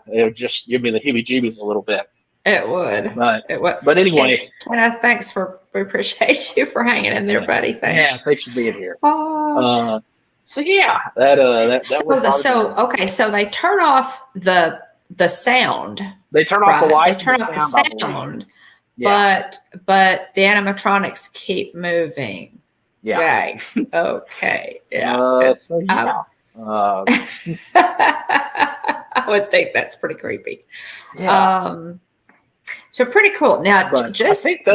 would just give me the heebie-jeebies a little bit. It would. But It would. but anyway, Kenneth, thanks we appreciate you for hanging in there, buddy. Thanks. yeah, thanks for being here. Oh. So yeah, that would so they turn off the sound. They turn off the lights. They turn off the sound. Yeah. But the animatronics keep moving. Yeah. Yikes. Okay. Yeah. I would think that's pretty creepy. Yeah. So pretty cool. Now, I think I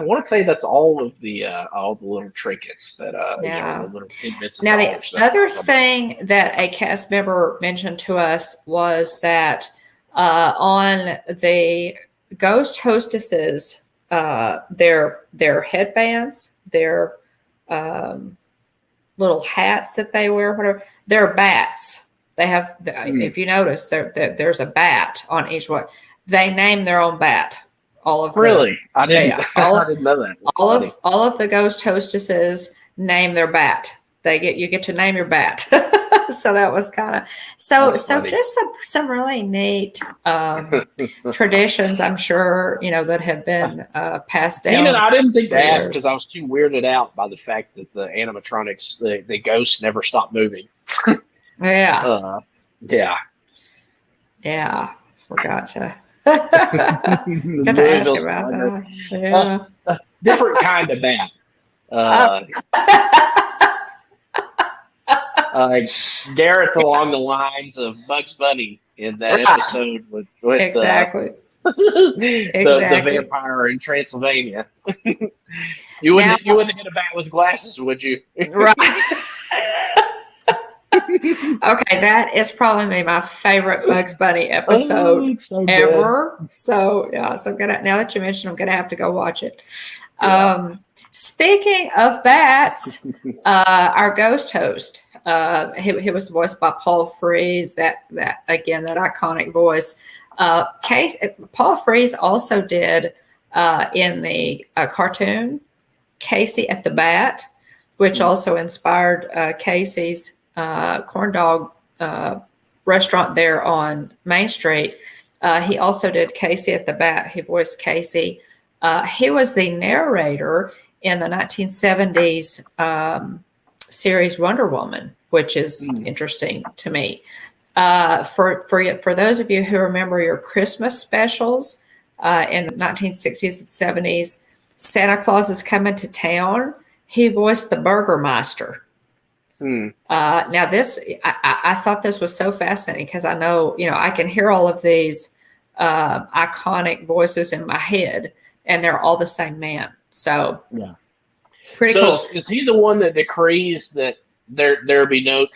want to say that's all the little trinkets that the little tidbits. Now, the other thing that a cast member mentioned to us was that on the ghost hostesses, their headbands, their little hats that they wear, whatever, they're bats. They have, if you notice, there's a bat on each one. They name their own bat. All of really, I didn't. I didn't know that. All of the ghost hostesses name their bat. You get to name your bat. So that was kind of just some really neat traditions, I'm sure, that have been passed down. I didn't think to ask because I was too weirded out by the fact that the animatronics, the ghosts never stop moving. Yeah. Yeah. Forgot to. Got to ask about that. Yeah. Different kind of bat. Garrett's along the lines of Bugs Bunny in that episode with exactly. The vampire in Transylvania. You wouldn't hit a bat with glasses, would you? Right. Okay, that is probably my favorite Bugs Bunny episode ever. So yeah, now that you mentioned, I'm gonna have to go watch it. Yeah. Speaking of bats, our ghost host, he was voiced by Paul Frees. That again, that iconic voice. Paul Frees also did in the cartoon Casey at the Bat, which also inspired Casey's corn dog restaurant there on Main Street. He also did Casey at the Bat. He voiced Casey. He was the narrator in the 1970s series Wonder Woman, which is interesting to me. For those of you who remember your Christmas specials in the 1960s and 70s, Santa Claus is Coming to Town. He voiced the Burgermeister. Now this, I thought this was so fascinating because I know, I can hear all of these iconic voices in my head, and they're all the same man. So yeah, pretty cool. Is he the one that decrees that there'll be no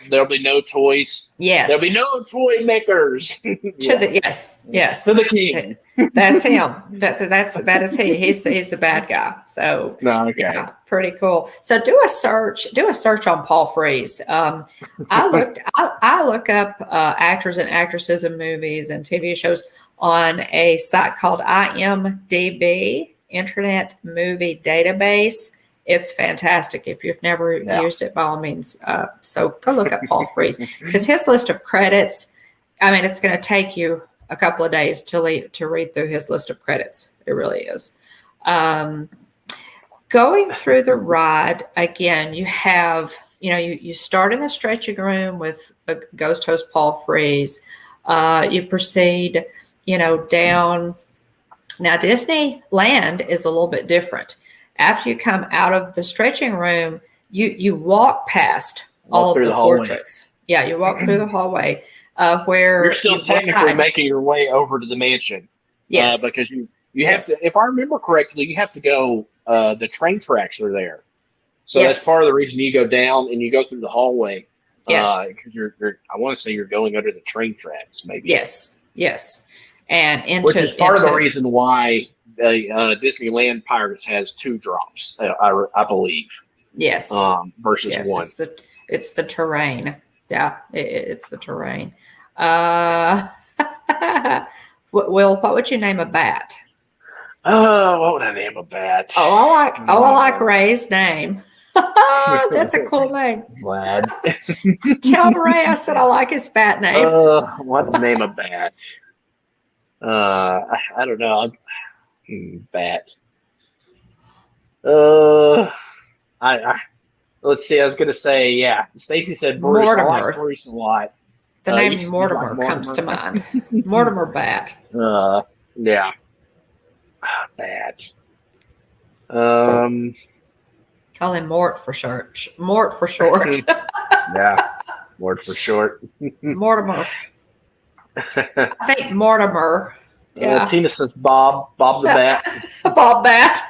toys? Yes, there'll be no toy makers. Yes, to the king. That's him. That is he. He's the bad guy. So yeah, pretty cool. So do a search on Paul Frees. I look up actors and actresses in movies and TV shows on a site called IMDb, Internet Movie Database. It's fantastic. If you've never used it, by all means, so go look up Paul Frees, because his list of credits, it's going to take you a couple of days to read through his list of credits. It really is. Going through the ride, again, you have, you start in the stretching room with a ghost host, Paul Frees. You proceed, down. Now, Disneyland is a little bit different. After you come out of the stretching room, you walk past all of the portraits. Yeah, you walk through the hallway where you're still technically making your way over to the mansion. Yes, because you have to. If I remember correctly, you have to go. The train tracks are there, so that's part of the reason you go down and you go through the hallway. Yes, because you're. I want to say you're going under the train tracks, maybe. Yes, and which is part of the reason why Disneyland Pirates has 2 drops, I believe. Yes. Versus 1. It's the terrain. Yeah, it's the terrain. Will, what would you name a bat? Oh, what would I name a bat? I like Ray's name. That's a cool name. Vlad. Tell Ray I said I like his bat name. What to name a bat? I don't know. Bat. Let's see. I was gonna say, yeah. Stacy said Bruce. Mortimer. I like Bruce a lot. The name you Mortimer like comes to mind. Mortimer Bat. Yeah. Bat. Call him Mort for short. Mort for short. Yeah. Mort for short. Mortimer. I think Mortimer. Yeah. Tina says Bob the Bat. Bob Bat.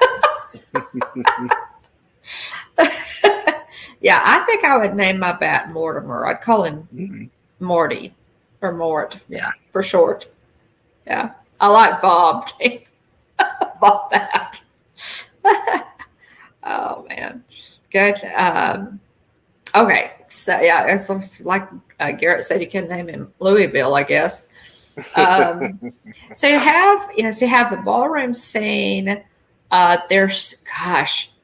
Yeah, I think I would name my bat Mortimer. I'd call him Morty or Mort. Yeah. For short. Yeah. I like Bob too. Bob Bat. Oh man. Good. Okay. So yeah, it's like Garrett said, you can name him Louisville, I guess. So you have the ballroom scene. There's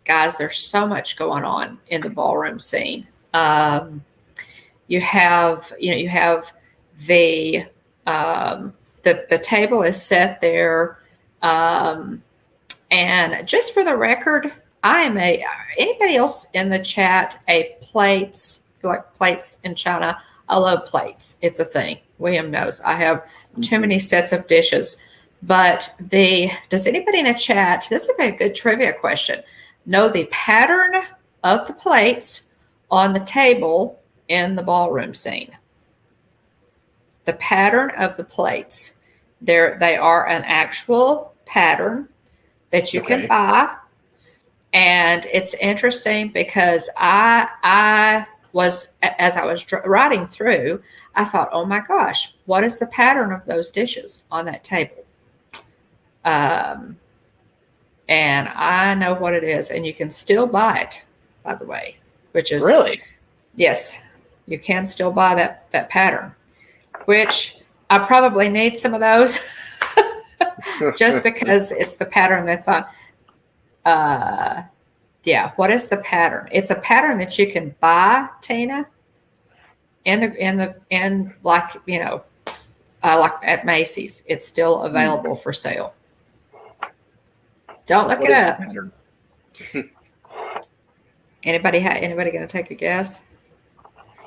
guys, there's so much going on in the ballroom scene. You have the table is set there, and just for the record, I am anybody else in the chat plates in China? I love plates. It's a thing. William knows I have too many sets of dishes. But does anybody in the chat? This would be a good trivia question. Know the pattern of the plates on the table in the ballroom scene. The pattern of the plates. They are an actual pattern that you can buy. And it's interesting because I was, as I was riding through, I thought, oh my gosh, what is the pattern of those dishes on that table? And I know what it is, and you can still buy it, by the way, which is really, yes, you can still buy that pattern, which I probably need some of those just because it's the pattern that's on. Yeah, what is the pattern? It's a pattern that you can buy, Tina, in like like at Macy's. It's still available for sale. Don't look it up. Anybody going to take a guess?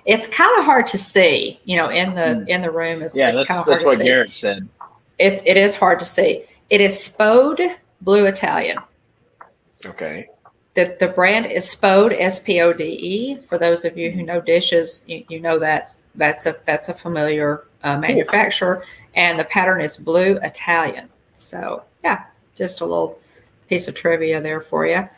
It's kind of hard to see, in the room. It's kind of hard to see. That's what Garrett said. It is hard to see. It is Spode Blue Italian. Okay. The brand is Spode, Spode. For those of you who know dishes, you know that's a familiar manufacturer, and the pattern is Blue Italian. So yeah, just a little piece of trivia there for you.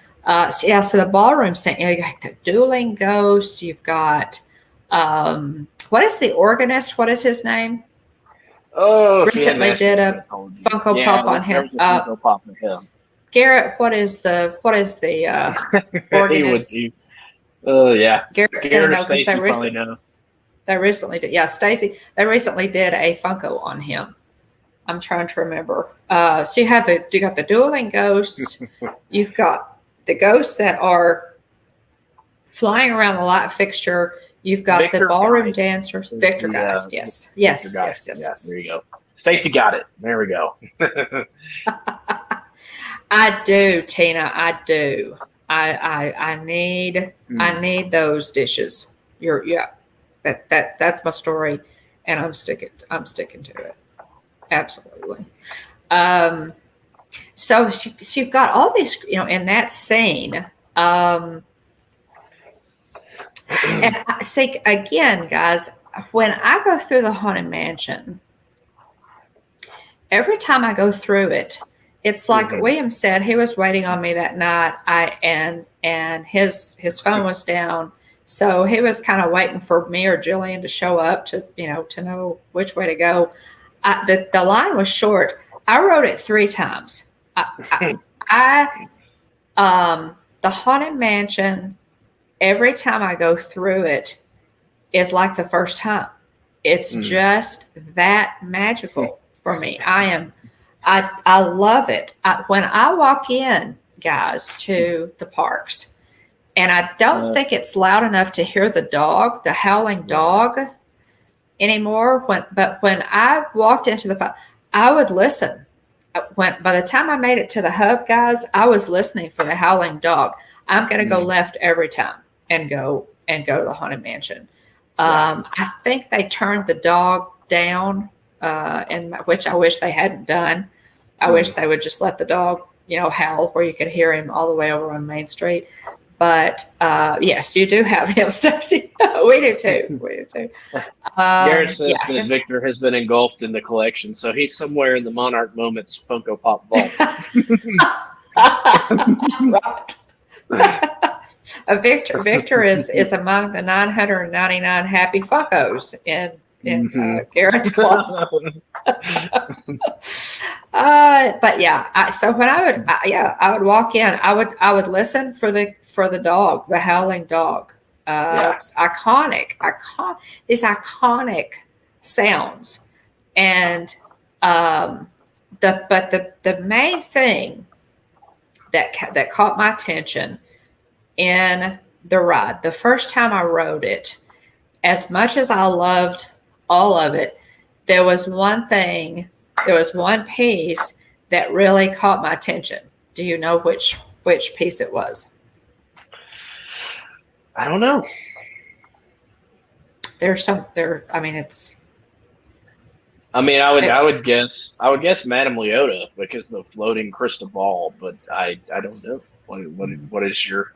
So the ballroom scene, you got the dueling ghost. You've got what is the organist? What is his name? Oh, recently did a Funko Pop on him. Funko Pop on him. Garrett, what is the organist? Yeah. Garrett's gonna know because they recently did. Yeah, Stacy. They recently did a Funko on him. I'm trying to remember. So you got the dueling ghosts. You've got the ghosts that are flying around the light fixture. You've got Victor the ballroom Geist. dancers. Victor Geist. Yes. Yes. Yeah, there you go. Stacy got it. There we go. I do, Tina. I do. I need those dishes. That's my story, and I'm sticking to it. Absolutely. So you've got all these, in that scene. And see, again, guys, when I go through the Haunted Mansion, every time I go through it, it's like William said, he was waiting on me that night. And his phone was down. So he was kind of waiting for me or Jillian to show up to know which way to go. The line was short. I wrote it 3 times. The Haunted Mansion, every time I go through it, is like the first time. It's just that magical for me. I love it. When I walk in, guys, to the parks, and I don't think it's loud enough to hear the howling dog anymore. But when I walked into the park, I would listen. By the time I made it to the hub, guys, I was listening for the howling dog. I'm going to go left every time and go to the Haunted Mansion. I think they turned the dog down, and which I wish they hadn't done. I wish they would just let the dog, howl where you could hear him all the way over on Main Street. But yes, you do have him, Stacy. We do too. Garrett says that Victor has been engulfed in the collection, so he's somewhere in the Monarch Moments Funko Pop vault. Right. Victor is among the 999 happy Funkos in Garrett's closet. But yeah, so when I would walk in, I would listen for the dog, the howling dog. It's these iconic sounds, and the main thing that caught my attention in the ride, the first time I rode it, as much as I loved all of it, there was one piece that really caught my attention. Do you know which piece it was? I don't know. I would guess Madame Leota because of the floating crystal ball, but I don't know. What is your?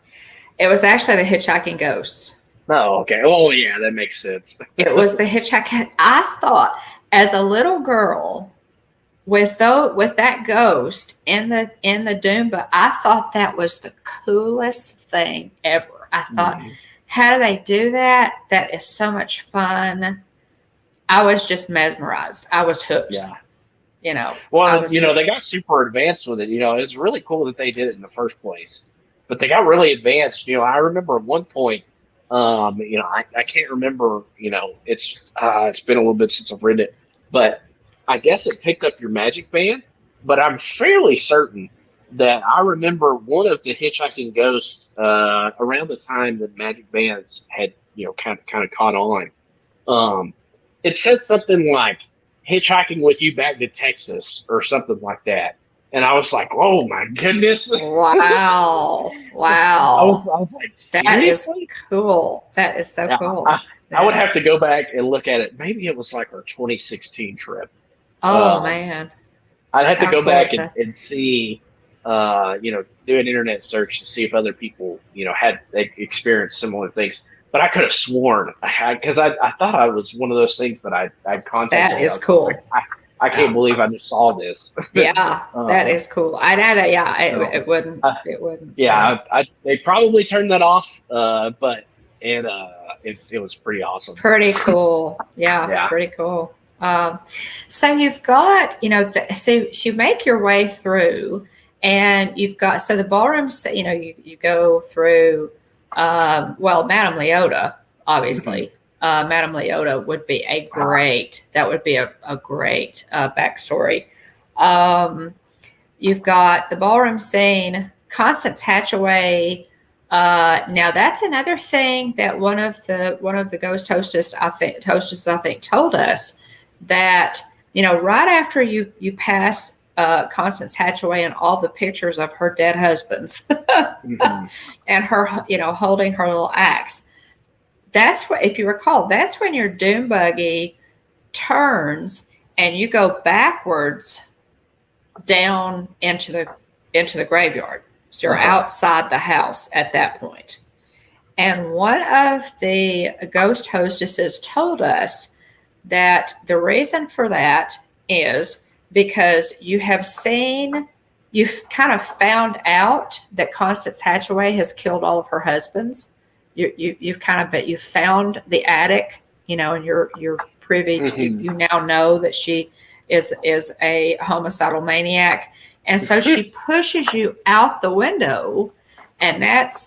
It was actually the Hitchhiking Ghosts. Oh, okay. Oh, yeah, that makes sense. It was the Hitchhiking. I thought, as a little girl, with that ghost in the Doomba, I thought that was the coolest thing ever. I thought, how do they do that? That is so much fun. I was just mesmerized. I was hooked. Yeah. Well, they got super advanced with it. It's really cool that they did it in the first place. But they got really advanced. I remember at one point, I can't remember, it's been a little bit since I've read it, but I guess it picked up your Magic Band. But I'm fairly certain that I remember one of the Hitchhiking Ghosts around the time that Magic Bands had, kind of caught on. It said something like hitchhiking with you back to Texas or something like that. And I was like, oh my goodness. Wow. I was like, seriously? That is cool. That is so cool. I would have to go back and look at it. Maybe it was like our 2016 trip. Oh, man. I'd have to go back and see, do an internet search to see if other people, had experienced similar things. But I could have sworn because I thought I was one of those things that I'd contacted. That is cool. I can't believe I just saw this. Yeah, that is cool. It wouldn't. Yeah, they probably turned that off, but it was pretty awesome. Pretty cool. Yeah. Pretty cool. So you've got, so you make your way through, and you've got, so the ballrooms, you go through, Madame Leota, obviously. Madame Leota would be a great backstory. You've got the ballroom scene, Constance Hatchaway. Now that's another thing that one of the ghost hostesses I think told us, that right after you pass Constance Hatchaway and all the pictures of her dead husbands and her holding her little axe. That's what, if you recall, that's when your doom buggy turns and you go backwards down into the graveyard. So you're outside the house at that point. And one of the ghost hostesses told us that the reason for that is because you've kind of found out that Constance Hatchaway has killed all of her husbands. You've found the attic, and you're privy to, you now know that she is a homicidal maniac. And so she pushes you out the window, and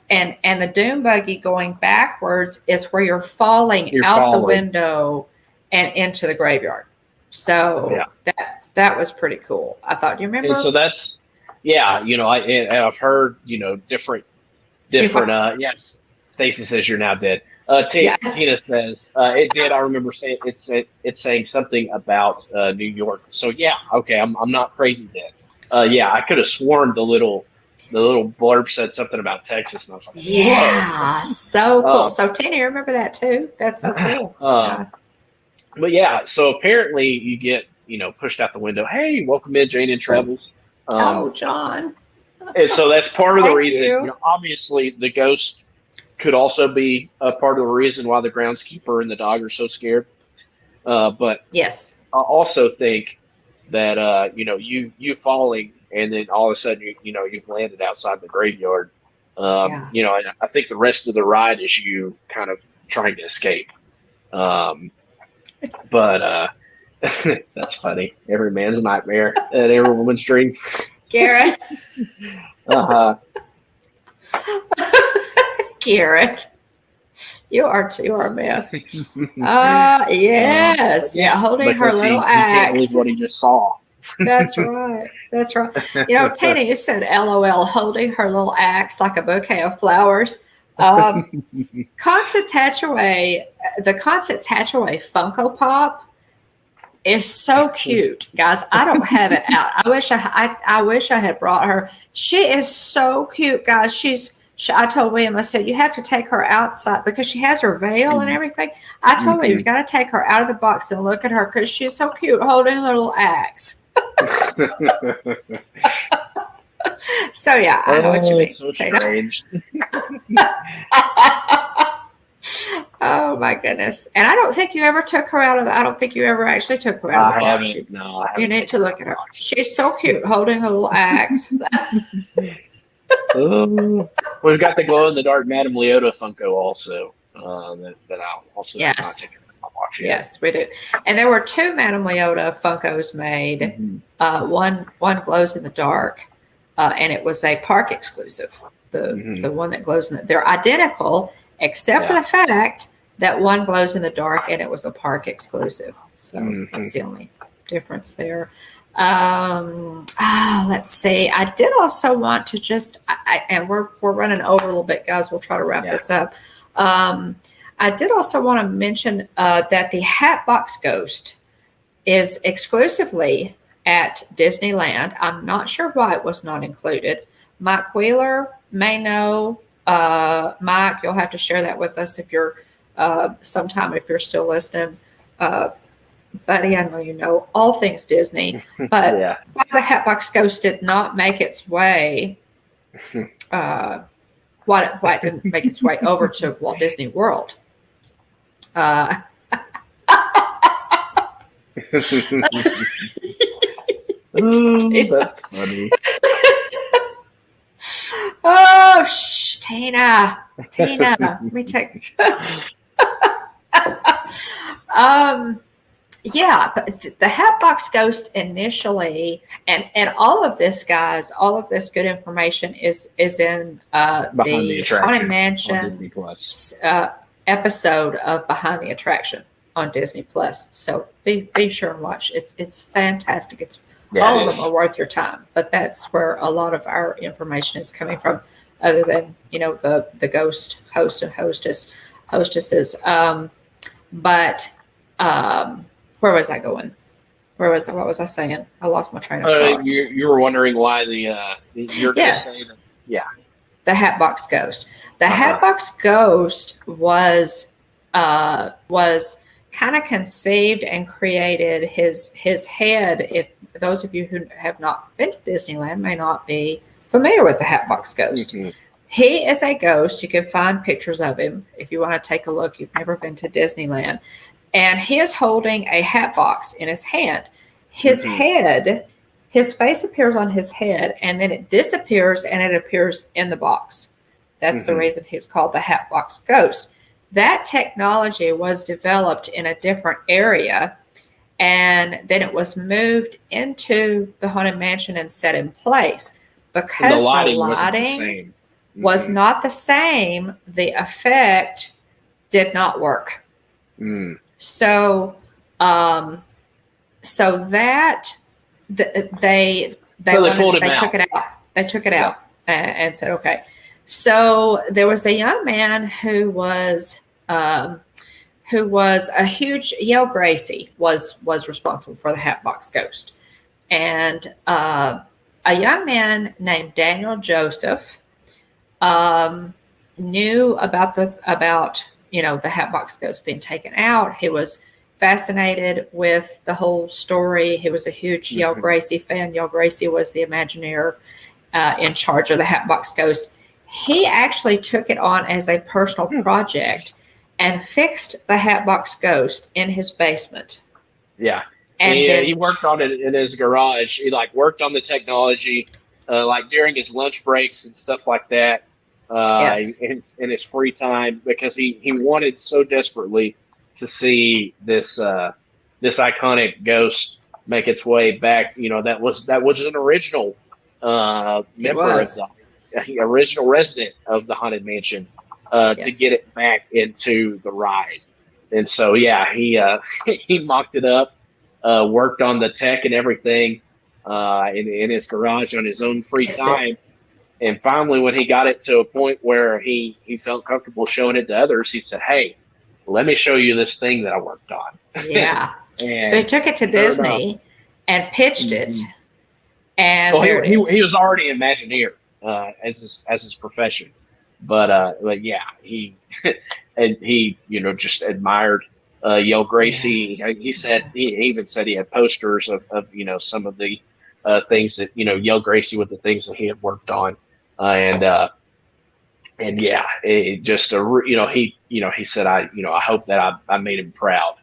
and the doom buggy going backwards is where you're falling the window and into the graveyard. So That was pretty cool. I thought, do you And so remember? that's, yeah, I've heard, different, yes, Stacy says you're now dead. Yeah. Tina says, it did. I remember saying it's saying something about New York. So yeah, okay, I'm not crazy then. Yeah, I could have sworn the little blurb said something about Texas, and I was like, whoa. Yeah. So cool. Um, So Tina, you remember that too? That's so cool. um, Yeah. but yeah, so apparently you get pushed out the window. Hey, welcome in, Jane and Travels. Um, Oh, John. and so that's part of the Thank reason. you. Obviously the ghost could also be a part of the reason why the groundskeeper and the dog are so scared. But Yes. I also think that you falling and then all of a sudden you've landed outside the graveyard. Yeah. And I think the rest of the ride is you kind of trying to escape. But that's funny. Every man's nightmare and every woman's dream. Garrett. Uh-huh. Garrett. You are a mess. But Yes. yeah, Yeah. Holding her because little he can't believe axe. what he just saw. That's right. That's right. Tina, you said LOL, holding her little axe like a bouquet of flowers. Um, Constance Hatchaway, the Constance Hatchaway Funko Pop is so cute, guys. I don't have it out. I wish I had brought her. She is so cute, guys. I told William, I said, you have to take her outside because she has her veil and everything. I told him, you got to take her out of the box and look at her because she's so cute holding a little axe. So, yeah, I know what you mean. So Tina. strange. Oh, my goodness. And I don't think you ever took her out of I don't think you ever actually took her out of the I box. haven't. No, I You haven't. need to look at her. She's so cute holding her little axe. Oh, we've got the glow in the dark Madame Leota Funko also. That I'll also have not Yes. taken a watch yet. Yes, we do. And there were two Madame Leota Funkos made. Mhm. One glows in the dark, and it was a park exclusive. The Mhm. one that glows in they're identical except for Yeah. the fact that one glows in the dark and it was a park exclusive. So that's the only difference there. Let's see. I did also want to and we're running over a little bit, guys. We'll try to wrap this up. I did also want to mention that the Hatbox Ghost is exclusively at Disneyland. I'm not sure why it was not included. Mike Wheeler may know. Mike, you'll have to share that with us if you're sometime if you're still listening. Buddy, I know you know all things Disney, but Yeah. why the Hatbox Ghost did not make its way. Why it didn't make its way over to Walt Disney World? Ooh, that's funny. Oh, Tina, let me take. Yeah, but the Hatbox Ghost initially, and all of this, guys, all of this good information is in Behind the the Attraction Haunted on Mansion Disney Plus. episode of Behind the Attraction on Disney Plus. So be sure and watch. It's fantastic. All of them are worth your time. But that's where a lot of our information is coming from, other than the ghost host and hostesses. Where was I going? What was I saying? I lost my train of thought. You were wondering why you're going to say that? Yeah. The Hatbox Ghost. The Hatbox Ghost was kind of conceived and created his head. If those of you who have not been to Disneyland may not be familiar with the Hatbox Ghost. Mm-hmm. He is a ghost. You can find pictures of him if you want to take a look. You've never been to Disneyland. And he is holding a hat box in his hand. His head, his face appears on his head, and then it disappears and it appears in the box. That's the reason he's called the Hatbox Ghost. That technology was developed in a different area, and then it was moved into the Haunted Mansion and set in place. Because the lighting was not the same, the effect did not work. So that they So they pulled him they out. took it out. They took it Yeah. out and said, okay. So there was a young man who was a huge Yale Gracie was responsible for the Hatbox Ghost, and a young man named Daniel Joseph knew about the Hatbox Ghost being taken out. He was fascinated with the whole story. He was a huge Yale Gracie fan. Yale Gracie was the Imagineer in charge of the Hatbox Ghost. He actually took it on as a personal project and fixed the Hatbox Ghost in his basement. Yeah. And He worked on it in his garage. He worked on the technology, during his lunch breaks and stuff like that. Yes. In his free time, because he wanted so desperately to see this iconic ghost make its way back. That was an original member of the original resident of the Haunted Mansion to get it back into the ride. And so he mocked it up, worked on the tech and everything in his garage on his own free time. And finally, when he got it to a point where he felt comfortable showing it to others, he said, "Hey, let me show you this thing that I worked on." Yeah. So he took it to Disney and pitched it. And he was already an Imagineer as his profession, but he and he just admired Yale Gracie. Yeah. He even said he had posters of some of the things that Yale Gracie with the things that he had worked on. He said, I hope that I made him proud,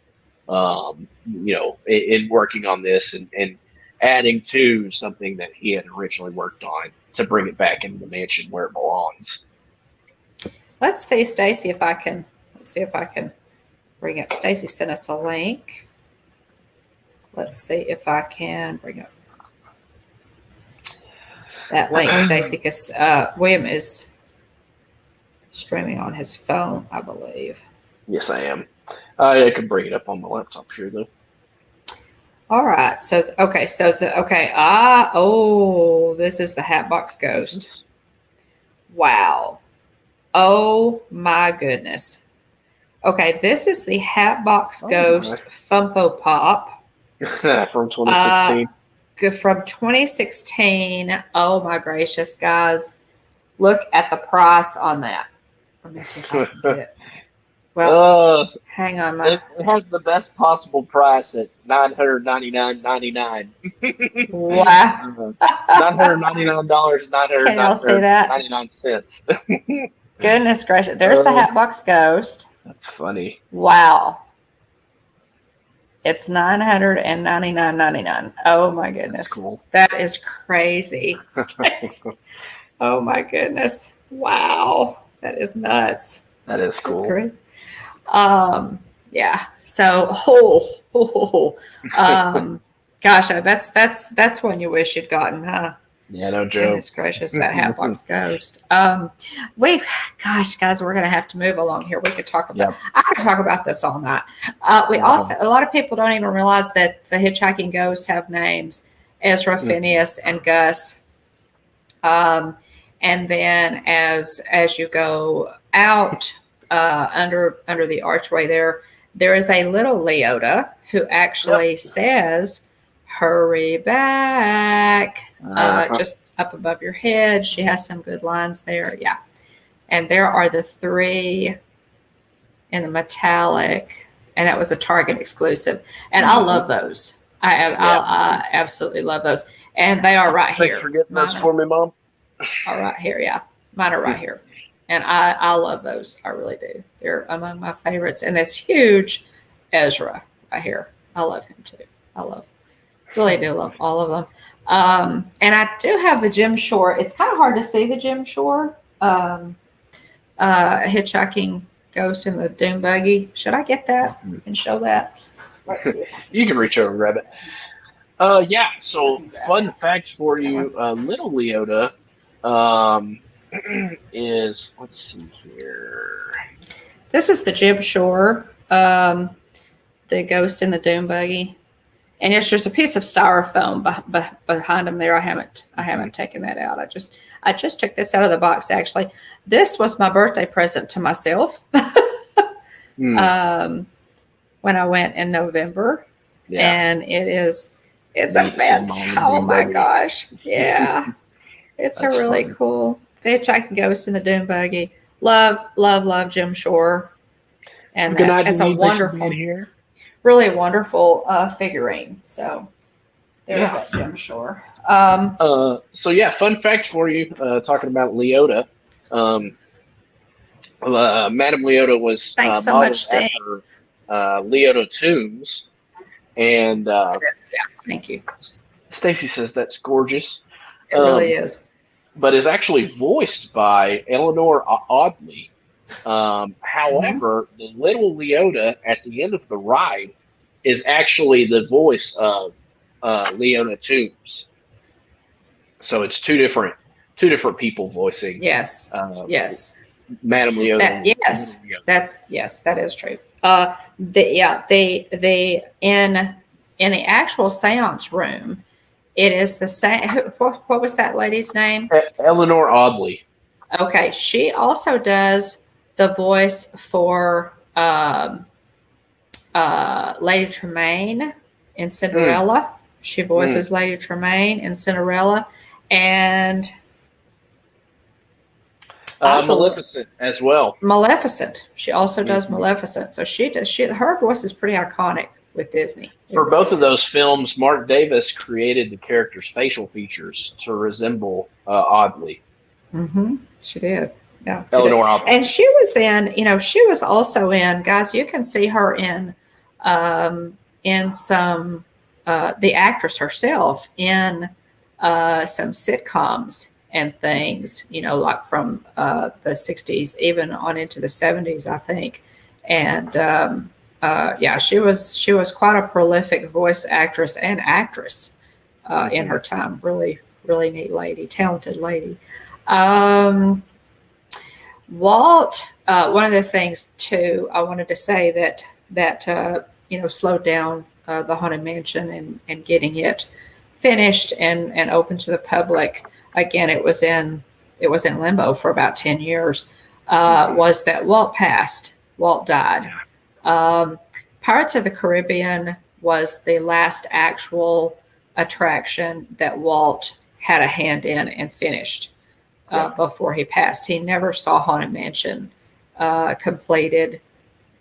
in working on this and adding to something that he had originally worked on to bring it back into the mansion where it belongs. Let's see, Stacy, if I can bring up. Stacy sent us a link. Let's see if I can bring up that link, Stacy, because William is streaming on his phone, I believe. Yes, I am. I can bring it up on my laptop here, though. All right. So, this is the Hatbox Ghost. Wow. Oh, my goodness. Okay, this is the Hatbox Ghost Funko Pop. From 2016. From 2016. Oh, my gracious, guys. Look at the price on that. Let me see if I can get it. Well, hang on. It has the best possible price at $999.99. Wow. $999. Can y'all see that? 99 cents. Goodness gracious. There's the Hatbox Ghost. That's funny. Wow. It's $999.99. Oh my goodness. That's cool. That is crazy. Oh my goodness. Wow. That is nuts. That is cool. Great. Yeah. So, gosh, that's one you wish you'd gotten, huh? Yeah, no joke. Goodness gracious, that Hatbox Ghost. Gosh, guys, we're gonna have to move along here. We could talk about. Yep. I could talk about this all night. Also, a lot of people don't even realize that the hitchhiking ghosts have names: Ezra, Phineas, and Gus. And then as you go out under the archway there is a little Leota who actually says, "Hurry back," just up above your head. She has some good lines there. Yeah. And there are the three in the metallic, and that was a Target exclusive. And I love those. I absolutely love those. And they are right here. Thanks for getting those for me, Mom. All right here, yeah. Mine are right here. And I love those. I really do. They're among my favorites. And this huge Ezra right here. I love him too. Really do love all of them. And I do have the Jim Shore. It's kind of hard to see the Jim Shore hitchhiking ghost in the Doom buggy. Should I get that and show that? Let's see. You can reach over and grab it. So fun fact for you, little Leota is, let's see here. This is the Jim Shore, the ghost in the Doom buggy. And it's just a piece of styrofoam behind them there. I haven't taken that out. I just took this out of the box. Actually, this was my birthday present to myself when I went in November, and it's a fantastic. Oh my gosh, yeah, it's a really cool. The Hitchhiking Ghost in the Dune buggy. Love Jim Shore, and it's a wonderful. Really wonderful figurine. So there's that Jim Shore. So yeah, fun fact for you, talking about Leota. Madame Leota was thanks so much, after Leota Toombs, and thank you. Stacy says that's gorgeous. It really is. But is actually voiced by Eleanor Audley. However, the little Leota at the end of the ride is actually the voice of Leota Toombs. So it's two different people voicing. Yes. Yes. Madame Leota. That is true. In the actual seance room, it is the same. What was that lady's name? Eleanor Audley. Okay, she also does the voice for Lady Tremaine in Cinderella. She voices Lady Tremaine in Cinderella, and Maleficent as well. Maleficent. She also does Maleficent. So her voice is pretty iconic with Disney. For both of those films, Mark Davis created the character's facial features to resemble Audley. Mm-hmm. She did. Yeah. Eleanor Audley. And she was she was also in, guys, you can see her in some, the actress herself in some sitcoms and things, like from the 60s, even on into the 70s, I think. And she was quite a prolific voice actress and actress in her time. Really, really neat lady, talented lady. Walt, one of the things too, I wanted to say that slowed down the Haunted Mansion and getting it finished and open to the public. Again, it was in limbo for about 10 years. Was that Walt passed? Walt died. Pirates of the Caribbean was the last actual attraction that Walt had a hand in and finished before he passed. He never saw Haunted Mansion completed.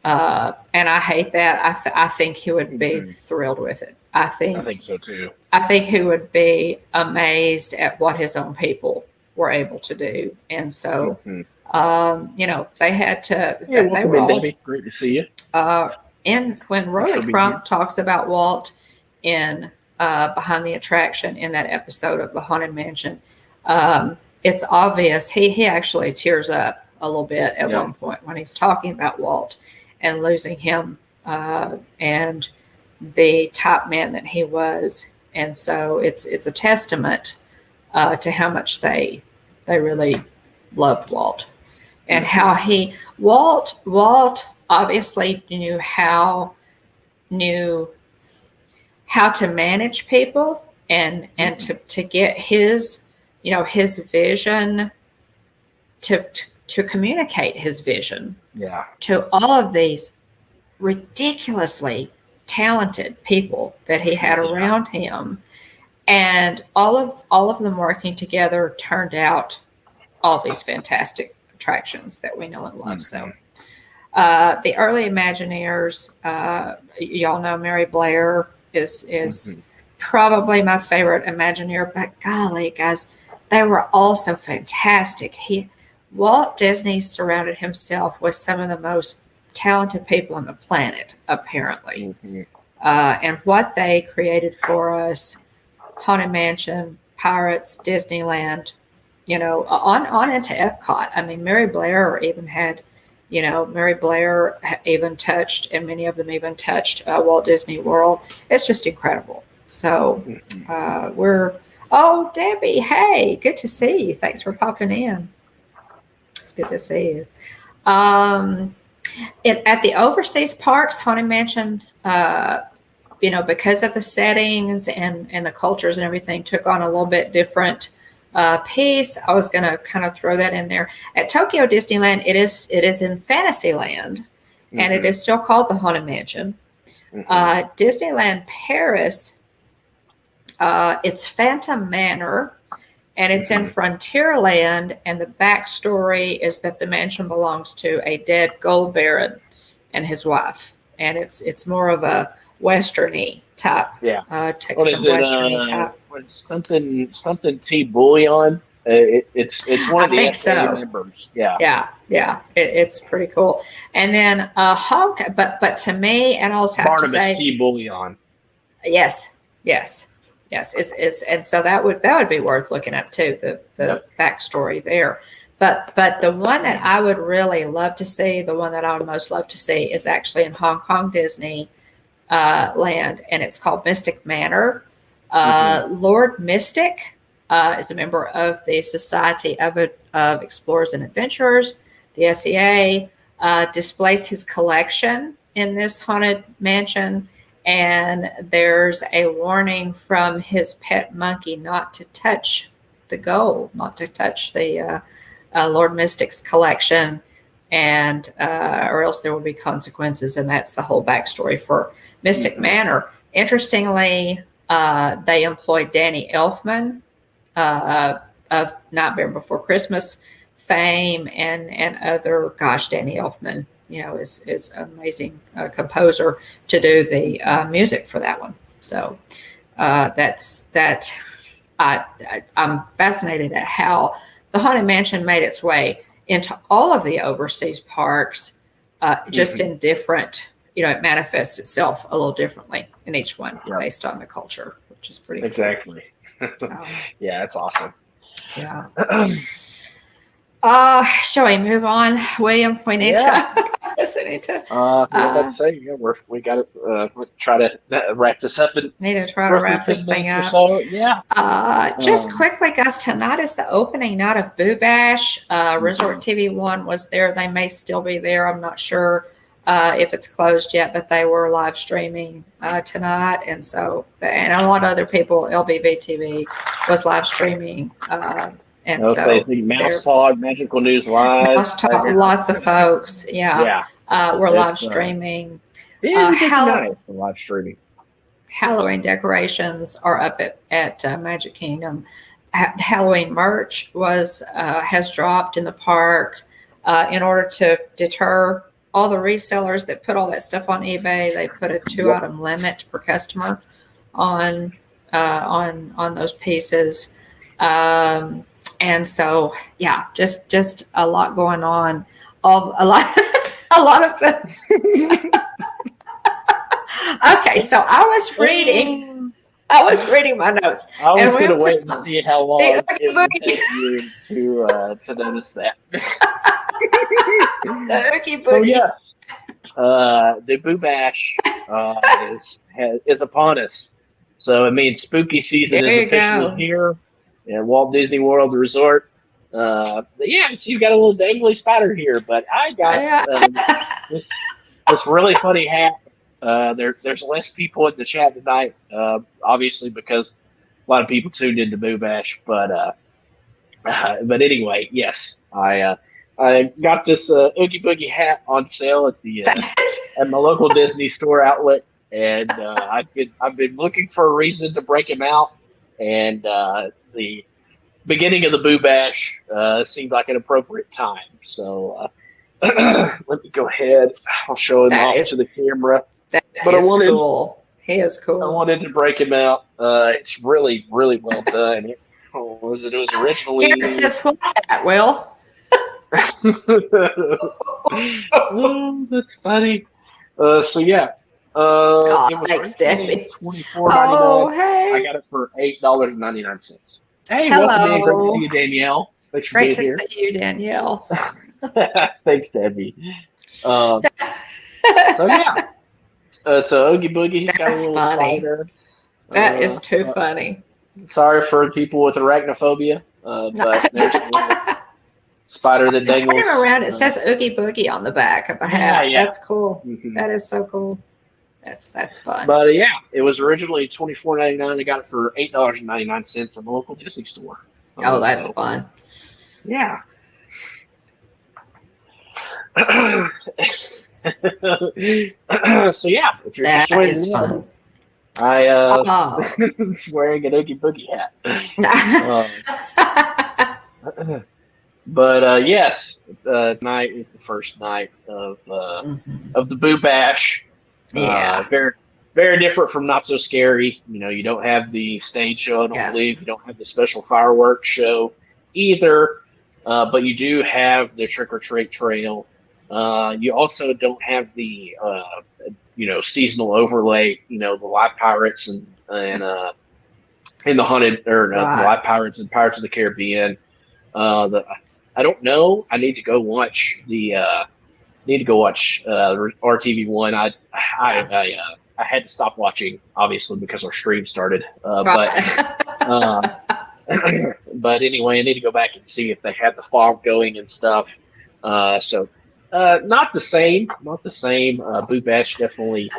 And I hate that. I think he would be thrilled with it. I think so too. I think he would be amazed at what his own people were able to do. And so, they had to. Yeah, welcome in, Debbie. Great to see you. When Rolly Crump talks about Walt in Behind the Attraction in that episode of the Haunted Mansion, it's obvious he actually tears up a little bit at one point when he's talking about Walt and losing him and the top man that he was. And so it's a testament to how much they really loved Walt and how Walt obviously knew how to manage people and to get his his vision to communicate his vision to all of these ridiculously talented people that he had around him, and all of them working together turned out all these fantastic attractions that we know and love. So the early Imagineers, y'all know Mary Blair is probably my favorite Imagineer, but golly, guys, they were all so fantastic. Walt Disney surrounded himself with some of the most talented people on the planet, apparently. And what they created for us, Haunted Mansion, Pirates, Disneyland, on into Epcot. I mean, Mary Blair even had, Mary Blair even touched, and many of them even touched Walt Disney World. It's just incredible. So Debbie, hey, good to see you. Thanks for popping in. It's good to see you. At the overseas parks, Haunted Mansion because of the settings and the cultures and everything, took on a little bit different piece. I was going to kind of throw that in there. At Tokyo Disneyland, it is in Fantasyland, and it is still called the Haunted Mansion. Disneyland Paris, it's Phantom Manor, and it's in Frontierland, and the backstory is that the mansion belongs to a dead gold baron and his wife, and it's more of a westerny type, Texan westerny type. Something T Bullion. It's one of the SAA members. It's pretty cool. And then but to me, and I'll have Barnabas to say, T Bullion. Yes. It's and so that would be worth looking up too. The backstory there. But the one that I would really love to see, the one that I would most love to see, is actually in Hong Kong Disney land, and it's called Mystic Manor. Lord Mystic is a member of the Society of Explorers and Adventurers, the SEA, displays his collection in this haunted mansion, and there's a warning from his pet monkey not to touch the gold, not to touch the Lord Mystic's collection, and or else there will be consequences. And that's the whole backstory for Mystic Manor. Interestingly, they employed Danny Elfman of Nightmare Before Christmas fame and other. Gosh, Danny Elfman, is an amazing composer to do the music for that one. So that's that. I'm fascinated at how the Haunted Mansion made its way into all of the overseas parks, just in different, it manifests itself a little differently in each one based on the culture, which is pretty exactly. Cool. Yeah, it's awesome. Yeah. Shall we move on, William? We need to. Let's say we got to try to wrap this up. Need to try to wrap this thing up. So. Yeah. Just quickly, guys. Tonight is the opening night of Boo Bash. Resort TV One was there. They may still be there. I'm not sure if it's closed yet, but they were live streaming tonight, and a lot of other people. LBV TV was live streaming. And so Mouse Talk, Magical News Live. Mouse Talk, lots of folks. We're live streaming. Live streaming. Halloween decorations are up at Magic Kingdom. Halloween merch has dropped in the park in order to deter all the resellers that put all that stuff on eBay. They put a 2-item limit per customer on those pieces. And so, just a lot going on. A lot of them. Okay, so I was reading my notes. I was going to wait and see how long it would take you to notice that. The Oogie Boogie. So yes, the Boo Bash is upon us. So it means spooky season is officially here at Walt Disney World Resort. So you got a little dangly spider here, but I got this really funny hat. There's less people in the chat tonight, obviously because a lot of people tuned into Boo Bash. But anyway, yes, I got this Oogie Boogie hat on sale at my local Disney store outlet, and I've been looking for a reason to break him out, and the beginning of the Boo Bash seemed like an appropriate time. So let me go ahead. I'll show him off to the camera. Cool. He is cool. I wanted to break him out. It's really, really well done. It was originally. It says what that, Will? Oh, that's funny. Thanks, Debbie. $24.99. Oh, hey. I got it for $8.99. Hey, hello. Welcome in. Great to see you, Danielle. Thanks for being here. Great to see you, Danielle. Thanks, Debbie. It's a Oogie Boogie. He's got a little spider. That is too funny. Sorry for people with arachnophobia, but there's a little spider that dangles. Turn him around. It says Oogie Boogie on the back of the hat. Yeah. That's cool. Mm-hmm. That is so cool. That's fun. But yeah, it was originally $24.99. I got it for $8.99 in the local Disney store. Oh, that's So, fun. yeah. So yeah, if you're just That joining is in, fun. I Oh. was wearing an Oogie Boogie hat. But yes, tonight is the first night Mhm. of the Boo Bash. Yeah. Very very different from Not So Scary. You know, you don't have the stage show. I don't Yes. believe you don't have the special fireworks show either. But you do have the trick or treat trail. You also don't have the seasonal overlay. You know, the live pirates and the haunted or the Right. live pirates and Pirates of the Caribbean. I don't know. I need to go watch RTV1. Yeah. I had to stop watching obviously because our stream started. But Right. um, but anyway, I need to go back and see if they had the fog going and stuff. Not the same, not the same. Boo Bash definitely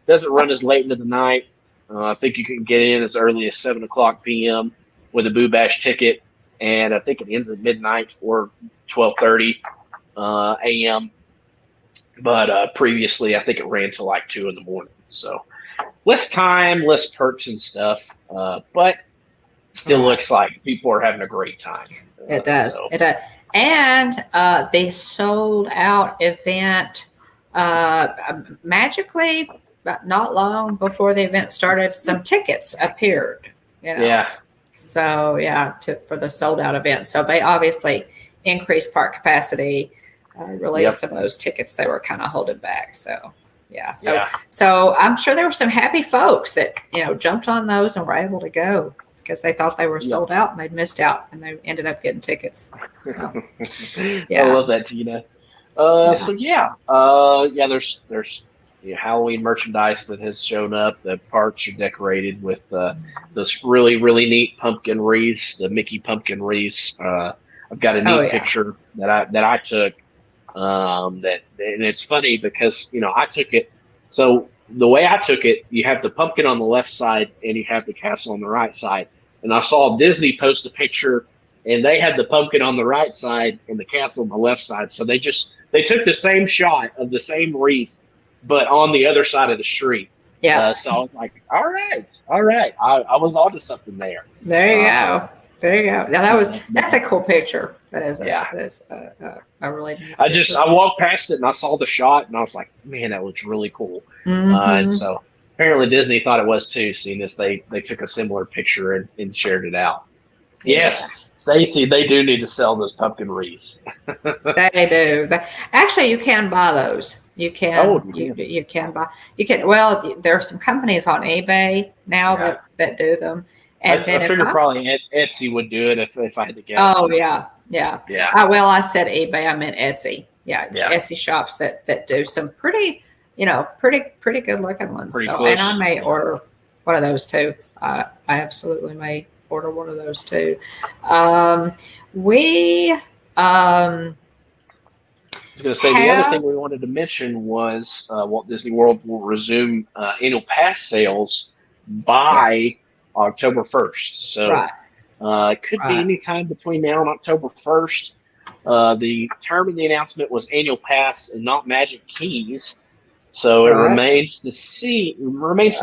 doesn't run as late into the night. I think you can get in as early as 7 o'clock p.m. with a Boo Bash ticket, and I think it ends at midnight or 12:30 a.m. But previously, I think it ran till like 2 in the morning. So less time, less perks and stuff, but still Right. looks like people are having a great time. It does. It does. And the sold out event magically, not long before the event started, some tickets appeared. Yeah, So yeah, for the sold out event. So they obviously increased park capacity, released yep, some of those tickets they were kind of holding back. So yeah, yeah, so I'm sure there were some happy folks that jumped on those and were able to go because they thought they were yep. sold out and they'd missed out and they ended up getting tickets. I Yeah, love that, Tina. yeah. So yeah, there's Halloween merchandise that has shown up. The parks are decorated with those really really neat pumpkin wreaths, the Mickey pumpkin wreaths. I've got a Oh neat yeah, picture that I took. And it's funny because I took it. So the way I took it, you have the pumpkin on the left side and you have the castle on the right side. And I saw Disney post a picture, and they had the pumpkin on the right side and the castle on the left side. So they took the same shot of the same wreath, but on the other side of the street. yeah. So I was like, all right, I was onto something there. There you Uh, go. There you go. Now that's a cool picture. yeah. That is a really neat I picture. walked past it and I saw the shot and I was like, man, that looks really cool. And Mm-hmm. so apparently Disney thought it was too, seeing this they took a similar picture and shared it out. Yeah, Yes, Stacy, they do need to sell those pumpkin wreaths. they do. Actually, you can buy those. You Oh, can yeah. you can buy you can. Well, there are some companies on eBay now Yeah. that do them. I And then if figured probably Etsy would do it if I had to oh guess. yeah, yeah. Yeah, Well, I said eBay. I meant Etsy. Yeah, yeah, Etsy shops that do some pretty, pretty good looking ones. pretty So, and I close. may Yeah. order one of those too. I absolutely may order one of those too. Um, we I was going to say the other thing have we wanted to mention was Walt Disney World will resume annual pass sales by yes, October 1st. So right, it could be right, any time between now and October 1st. The term in the announcement was annual pass and not magic keys. So it right, remains to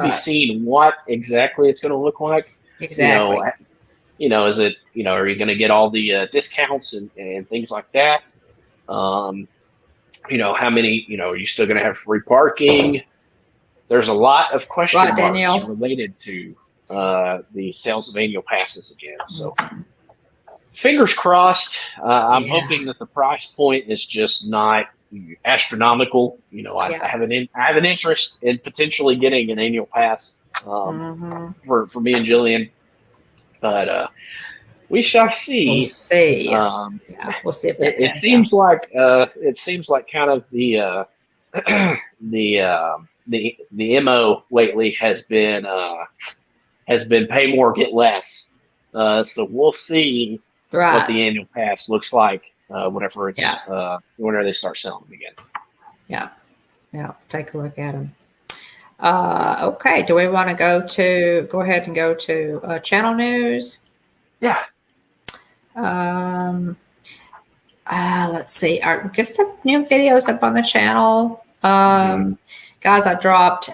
be right. seen what exactly it's going to look like. You know, Exactly. is it, are you going to get all the discounts and things like that? Um, how many, are you still going to have free parking? There's a lot of question Right, marks Danielle. related to the sales of annual passes again. So Mhm. fingers crossed. I'm Yeah, hoping that the price point is just not astronomical. I yeah. have an interest in potentially getting an annual pass Hmm. for me and Jillian, but we shall We'll see. see. Um, Yeah, we'll see if that it pans out. seems like kind of the the mo lately has been pay more get less. So we'll see what Right. the annual pass looks like Yeah. whenever they start selling them again. Yeah. Yeah. Take a look at them. Okay. Do we want to go ahead and go to channel news? Yeah. Let's see. Get some new videos up on the channel. Guys, I dropped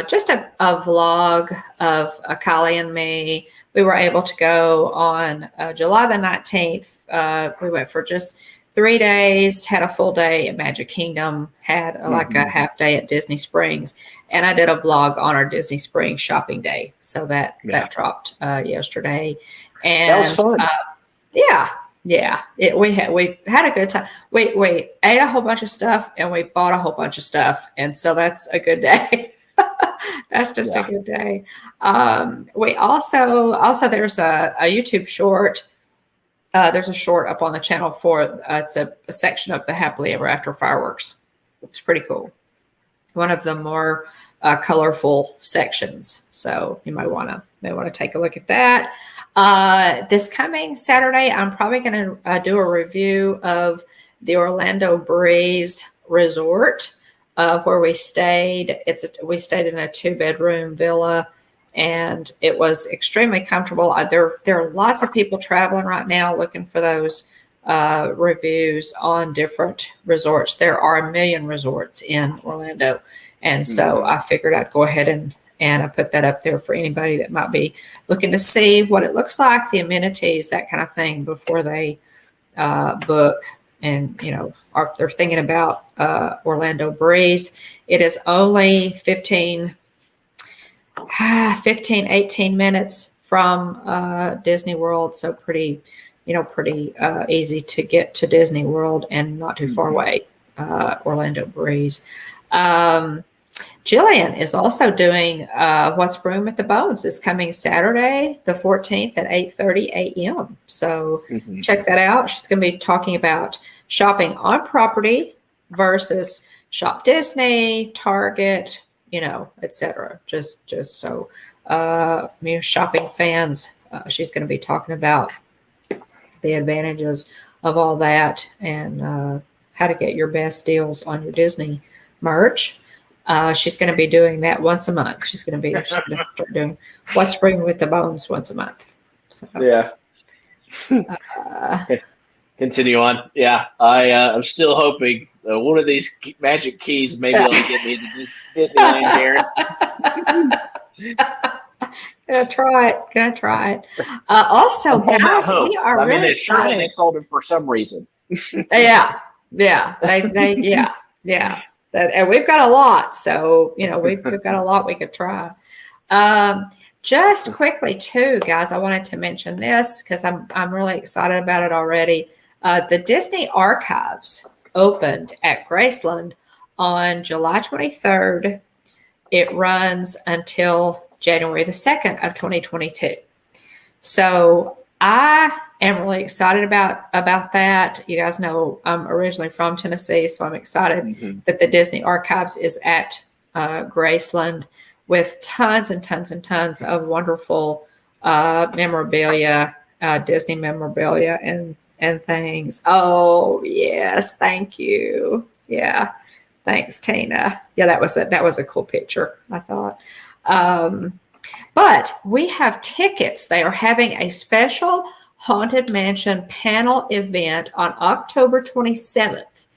just a vlog of Kylie and me. We were able to go on July the 19th. We went for just 3 days, had a full day at Magic Kingdom, had like a half day at Disney Springs, and I did a vlog on our Disney Springs shopping day. So that dropped yesterday. And that was fun. Yeah. We had a good time. We ate a whole bunch of stuff and we bought a whole bunch of stuff, and so that's a good day. That's just a good day. We also there's a YouTube short. There's a short up on the channel for it's a section of the Happily Ever After fireworks. It's pretty cool. One of the more colorful sections. So you may want to take a look at that. This coming Saturday, I'm probably going to do a review of the Orlando Breeze Resort, where we stayed. We stayed in a 2-bedroom villa, and it was extremely comfortable. There are lots of people traveling right now looking for those reviews on different resorts. There are a million resorts in Orlando, and so I figured I'd go ahead and I put that up there for anybody that might be looking to see what it looks like, the amenities, that kind of thing, before they book. And, if they're thinking about Orlando Breeze, it is only 18 minutes from Disney World. So pretty easy to get to Disney World and not too far away, Orlando Breeze. Jillian is also doing What's Brewing with the Bones this coming Saturday, the 14th at 8:30 a.m. So check that out. She's going to be talking about shopping on property versus Shop Disney, Target, etc. Just so shopping fans, she's going to be talking about the advantages of all that and how to get your best deals on your Disney merch. She's going to be doing that once a month. She's going to start doing What's Brewing with the Bones once a month. So, Continue on. Yeah, I'm still hoping one of these magic keys maybe will get me to Disneyland here. Gonna try it. Also, guys, we are really excited. They sold them for some reason. Yeah. And we've got a lot, so we've got a lot we could try. Just quickly too, guys, I wanted to mention this because I'm really excited about it already. The Disney Archives opened at Graceland on July 23rd. It runs until January the 2nd of 2022. So I am really excited about that. You guys know I'm originally from Tennessee, so I'm excited that the Disney Archives is at Graceland with tons and tons and tons of wonderful memorabilia, Disney memorabilia and things. Oh yes, thank you. Yeah, thanks, Tina. Yeah, that was a cool picture, I thought. But we have tickets. They are having a special Haunted Mansion panel event on October 27th.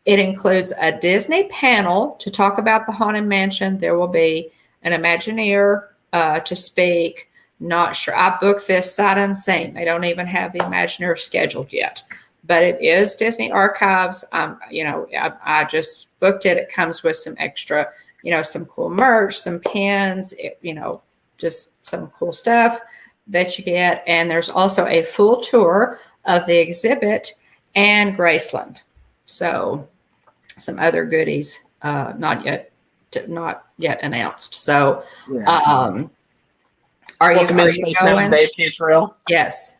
It includes a Disney panel to talk about the Haunted Mansion. There will be an Imagineer to speak. Not sure. I booked this sight unseen. They don't even have the Imagineer scheduled yet, but it is Disney Archives. I just booked it. It comes with some extra, some cool merch, some pins, just some cool stuff that you get. And there's also a full tour of the exhibit and Graceland. So some other goodies, not yet announced. So, are you going? Dave Cantrell? Yes.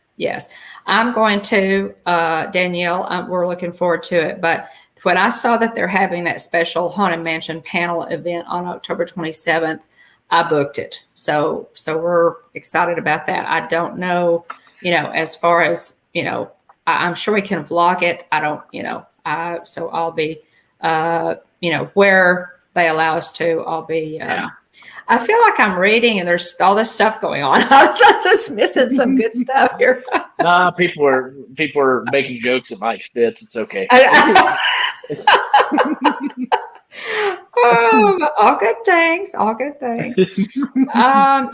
I'm going to, Danielle. We're looking forward to it. But when I saw that they're having that special Haunted Mansion panel event on October 27th, I booked it. So we're excited about that. I don't know, as far as, I'm sure we can vlog it. I don't, so I'll be, where they allow us to, I'll be. Yeah. I feel like I'm reading and there's all this stuff going on. I'm just missing some good stuff here. Nah, people are making jokes at my expense. It's okay. All good things. All good things.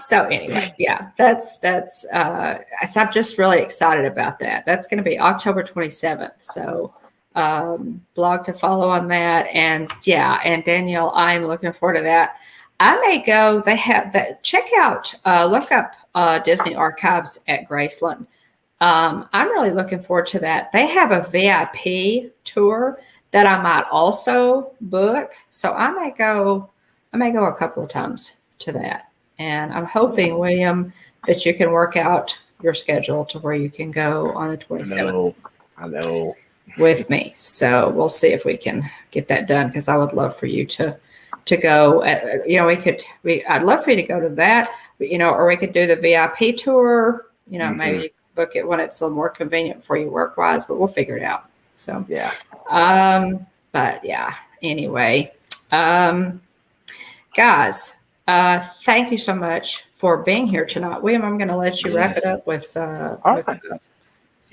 So anyway, yeah, that's so I'm just really excited about that. That's going to be October 27th. So blog to follow on that. And yeah, and Danielle, I'm looking forward to that. I may go, they have that, check out, look up Disney Archives at Graceland. I'm really looking forward to that. They have a VIP tour that I might also book. So I may go a couple of times to that. And I'm hoping, William, that you can work out your schedule to where you can go on the 27th. I know. With me. So we'll see if we can get that done, because I would love for you to go. I'd love for you to go to that, or we could do the VIP tour, maybe book it when it's a little more convenient for you work wise, but we'll figure it out. So, yeah. But yeah, anyway, guys, thank you so much for being here tonight. William, I'm going to let you wrap it up with some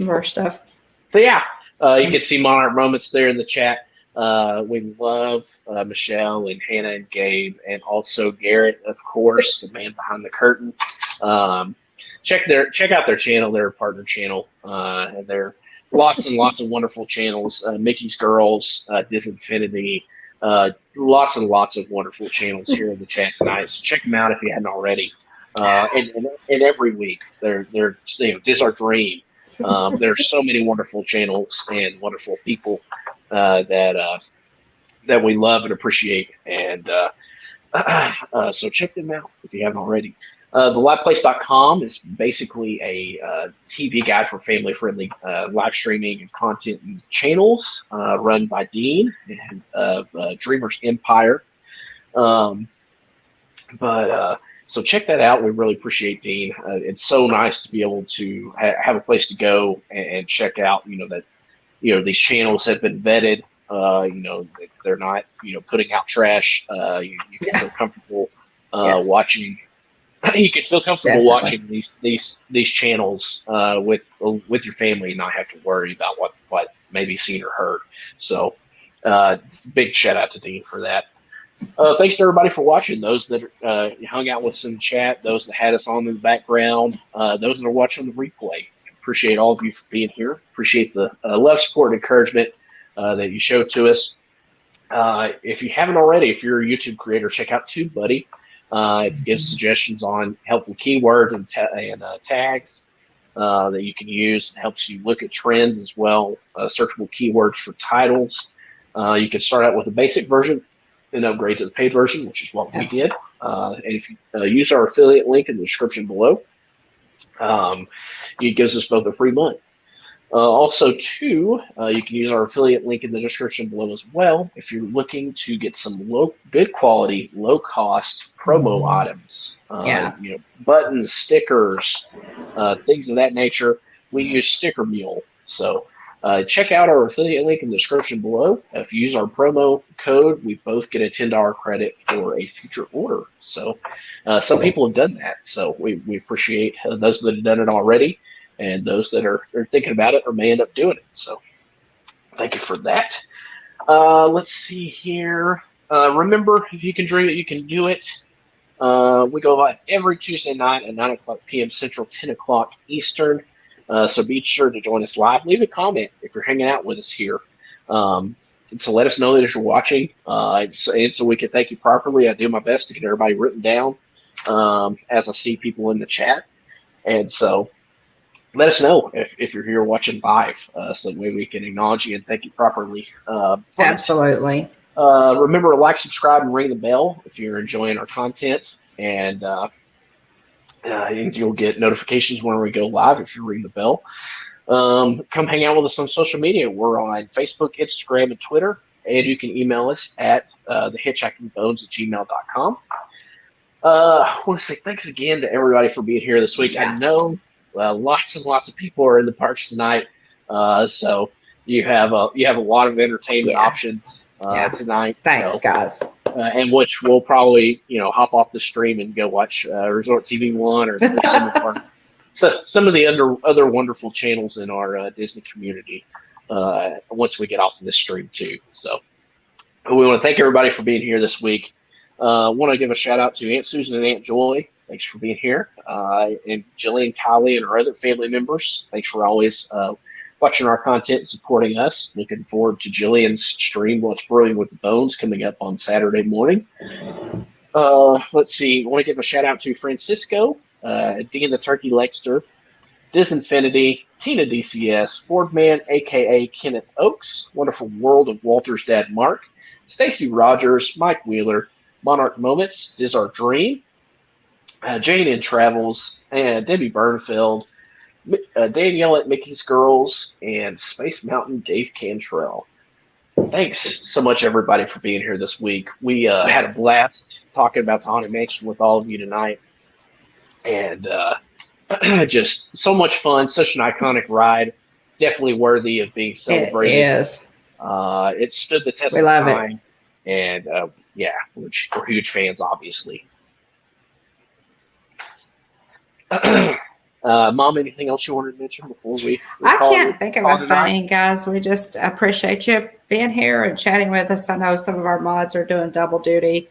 more stuff. So yeah, you can see Monarch Moments there in the chat. We love Michelle and Hannah and Gabe, and also Garrett, of course, the man behind the curtain. Check out their channel, their partner channel, and they're lots and lots of wonderful channels. Mickey's Girls, Disinfinity, lots and lots of wonderful channels here in the chat tonight. So check them out if you hadn't already. And every week, they're This Our Dream. There's so many wonderful channels and wonderful people that we love and appreciate, and so check them out if you haven't already. TheLivePlace.com is basically a TV guide for family-friendly live streaming and content and channels run by Dean and of Dreamers Empire. So check that out. We really appreciate Dean. It's so nice to be able to have a place to go and check out, that, these channels have been vetted, they're not, putting out trash. You can feel comfortable watching. You can feel comfortable watching these channels with your family and not have to worry about what may be seen or heard. So big shout out to Dean for that. Thanks to everybody for watching. Those that hung out with us in the chat, those that had us on in the background, those that are watching the replay. Appreciate all of you for being here. Appreciate the love, support, and encouragement that you showed to us. If you haven't already, if you're a YouTube creator, check out TubeBuddy. It gives suggestions on helpful keywords and tags that you can use. It helps you look at trends as well, searchable keywords for titles. You can start out with a basic version and upgrade to the paid version, which is what we did. And if you use our affiliate link in the description below, it gives us both a free month. Also, too, you can use our affiliate link in the description below as well if you're looking to get some good quality, low cost promo items. Buttons, stickers, things of that nature. We use Stickermule. So check out our affiliate link in the description below. If you use our promo code, we both get a $10 credit for a future order. So some people have done that. So we appreciate those that have done it already, and those that are thinking about it or may end up doing it. So thank you for that. Let's see here. Remember, if you can dream it, you can do it. We go live every Tuesday night at 9 o'clock p.m. Central, 10 o'clock Eastern. So be sure to join us live. Leave a comment if you're hanging out with us here. So let us know that you're watching, and so we can thank you properly. I do my best to get everybody written down as I see people in the chat. And so let us know if you're here watching live, so that way we can acknowledge you and thank you properly. Absolutely. Remember to like, subscribe, and ring the bell if you're enjoying our content. And you'll get notifications when we go live if you ring the bell. Come hang out with us on social media. We're on Facebook, Instagram, and Twitter. And you can email us at thehitchhikingbones@gmail.com. I want to say thanks again to everybody for being here this week. Yeah. I know lots and lots of people are in the parks tonight, so you have a lot of entertainment options tonight. Thanks, guys. and which we'll probably hop off the stream and go watch Resort TV One or some of the other wonderful channels in our Disney community once we get off of this stream too. So we want to thank everybody for being here this week. Want to give a shout out to Aunt Susan and Aunt Joy. Thanks for being here. And Jillian, Kylie, and our other family members. Thanks for always watching our content and supporting us. Looking forward to Jillian's stream, What's Brewing with the Bones, coming up on Saturday morning. Let's see. I want to give a shout out to Francisco, Dean the Turkey Lexter, Disinfinity, Tina DCS, Fordman, a.k.a. Kenneth Oakes, Wonderful World of Walter's Dad Mark, Stacy Rogers, Mike Wheeler, Monarch Moments, Diz Our Dream, Jane in Travels, and Debbie Burnfield, Danielle at Mickey's Girls, and Space Mountain Dave Cantrell. Thanks so much, everybody, for being here this week. We had a blast talking about the Haunted Mansion with all of you tonight. And just so much fun, such an iconic ride. Definitely worthy of being celebrated. It is. It stood the test We of love time. And yeah, we're huge fans, obviously. Mom, anything else you wanted to mention before we I call can't think of a thing, guys. We just appreciate you being here and chatting with us. I know some of our mods are doing double duty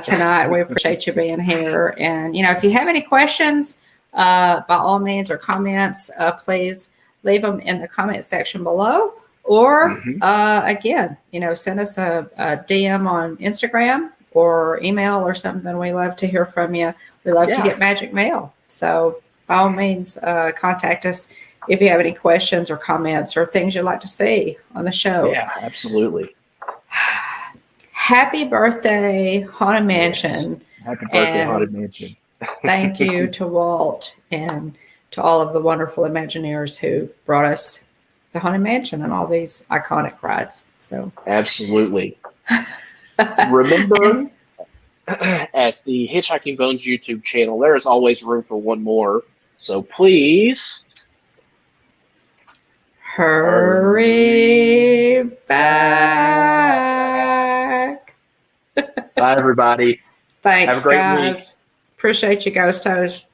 tonight. We appreciate you being here. And, if you have any questions, by all means, or comments, please leave them in the comment section below. Or, again, send us a DM on Instagram or email or something. We love to hear from you. We love to get magic mail. So, by all means, contact us if you have any questions or comments or things you'd like to see on the show. Yeah, absolutely. Happy birthday, Haunted Mansion. Yes. Happy birthday, Haunted Mansion. Thank you to Walt and to all of the wonderful Imagineers who brought us the Haunted Mansion and all these iconic rides. So absolutely. Remember, at the Hitchhiking Bones YouTube channel, there is always room for one more. So please hurry back. Bye, everybody. Thanks, have a great guys. Week. Appreciate you, Ghost Toes.